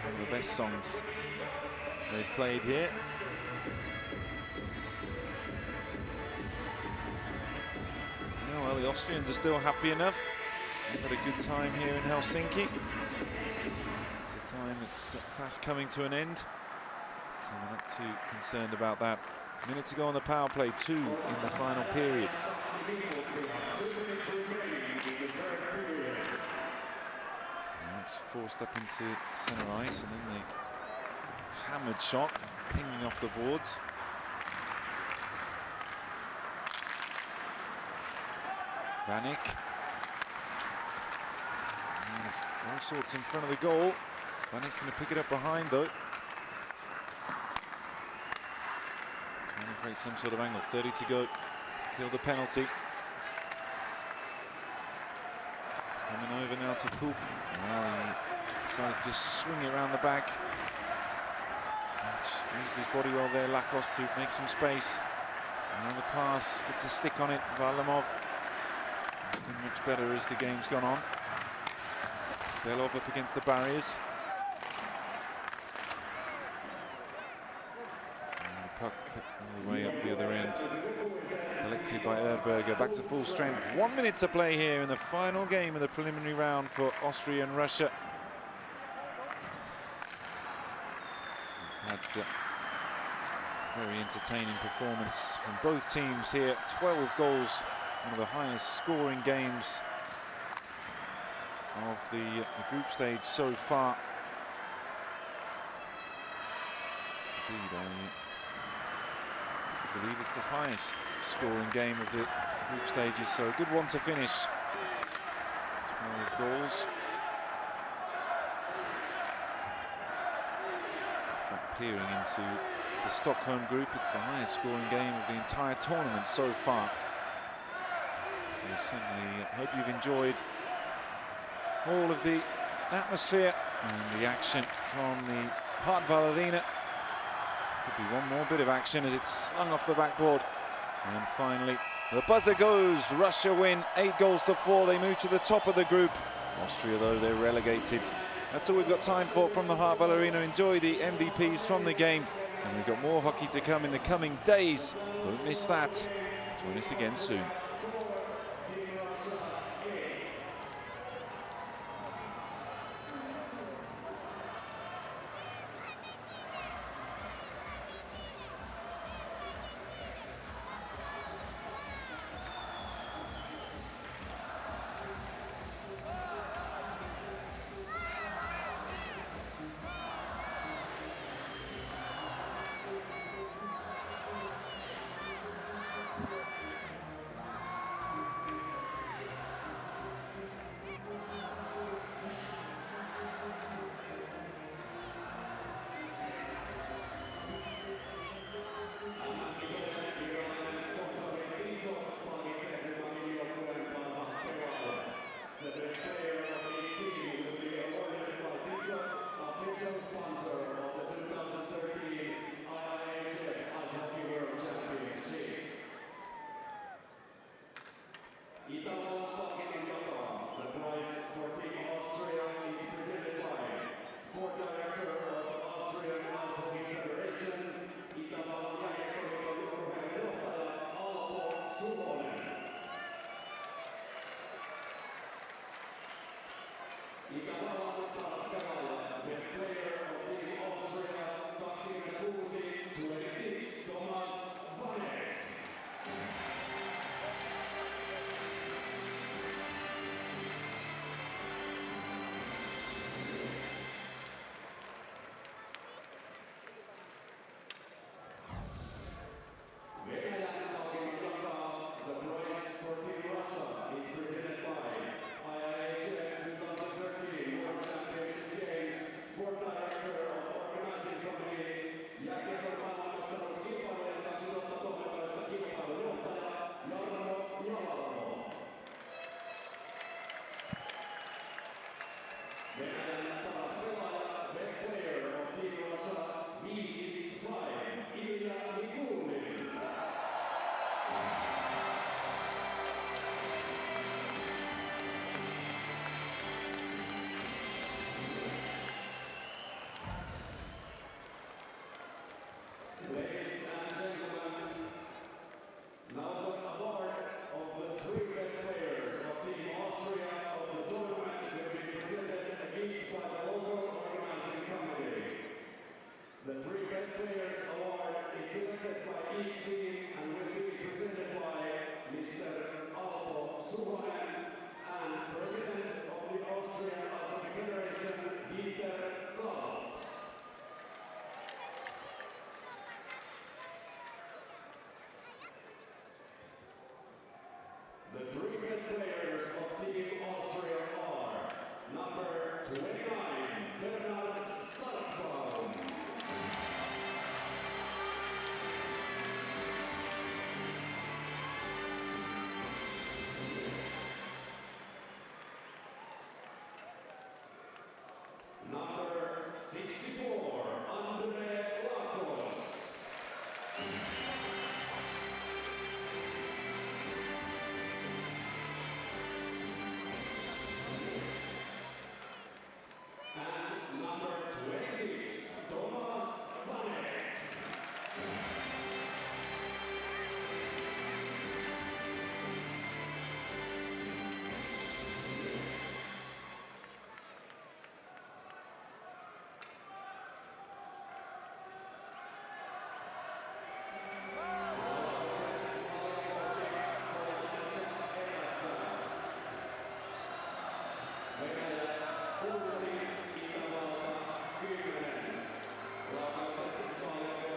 One of the best songs they've played here. Oh, well, the Austrians are still happy enough. They've had a good time here in Helsinki. It's a time that's fast coming to an end, so they're not too concerned about that. A minute to go on the power play, 2 in the final period. Now it's forced up into centre ice, and then the hammered shot pinging off the boards. Vanek. There's all sorts in front of the goal. Vanek's going to pick it up behind though. Trying to create some sort of angle. 30 to go. Kill the penalty. It's coming over now to Puk. Well, he decided to just swing it around the back. Uses his body well there, Lacoste, to make some space. And the pass gets a stick on it. Varlamov. Done much better as the game's gone on. Belov up against the barriers. And the puck all the way up the other end. Collected by Erdberger, back to full strength. 1 minute to play here in the final game of the preliminary round for Austria and Russia. We've had a very entertaining performance from both teams here. 12 goals. One of the highest scoring games of the group stage so far. Indeed, I believe it's the highest scoring game of the group stages, so a good one to finish. 12 goals. In fact, peering into the Stockholm group, it's the highest scoring game of the entire tournament so far. I certainly hope you've enjoyed all of the atmosphere and the action from the Hartwall Arena. Could be one more bit of action as it's slung off the backboard. And finally, the buzzer goes. Russia win 8 goals to 4. They move to the top of the group. Austria, though, they're relegated. That's all we've got time for from the Hartwall Arena. Enjoy the MVPs from the game. And we've got more hockey to come in the coming days. Don't miss that. Join us again soon. official sponsor of the 2013 IIHF Ice Hockey World Championship. Itävallan palkinnon jakaa. The prize for Team Austria is presented by Sport Director of Austrian Ice Hockey Federation, Itävallan jääkiekkoliiton urheilujohtaja Alpo Suhonen. Itävallan paras pelaaja, best player of Team Austria 26 Thomas Vanek. Venäjän palkinnon jakaa. The prize for Team Russia is presented by IIHF 2013 World Championship Games Sport Director of Organizing Company, jääkiekon maailmanmestaruuskilpailujen 2013 kilpailujohtaja Jarmo Jalamo. Venäjän paras pelaaja, best player of Team Russia 5 Ilja Mikulin. Ladies and gentlemen, now the award of the 3 best players of Team Austria of the tournament will be presented a gift by the local organizing committee. The 3 best players award is selected by each team and will be presented by Mr. Alpo Suhonen and President of the Austrian Ice Hockey Federation, Dieter Kalt. The 3 best players of Team Austria are number 29, Bernard Starkbaum. Number 64, Andre Lakos. And number 26, Thomas Vanek. Venäjä 6, Itävalta 10. Laukaukset maalle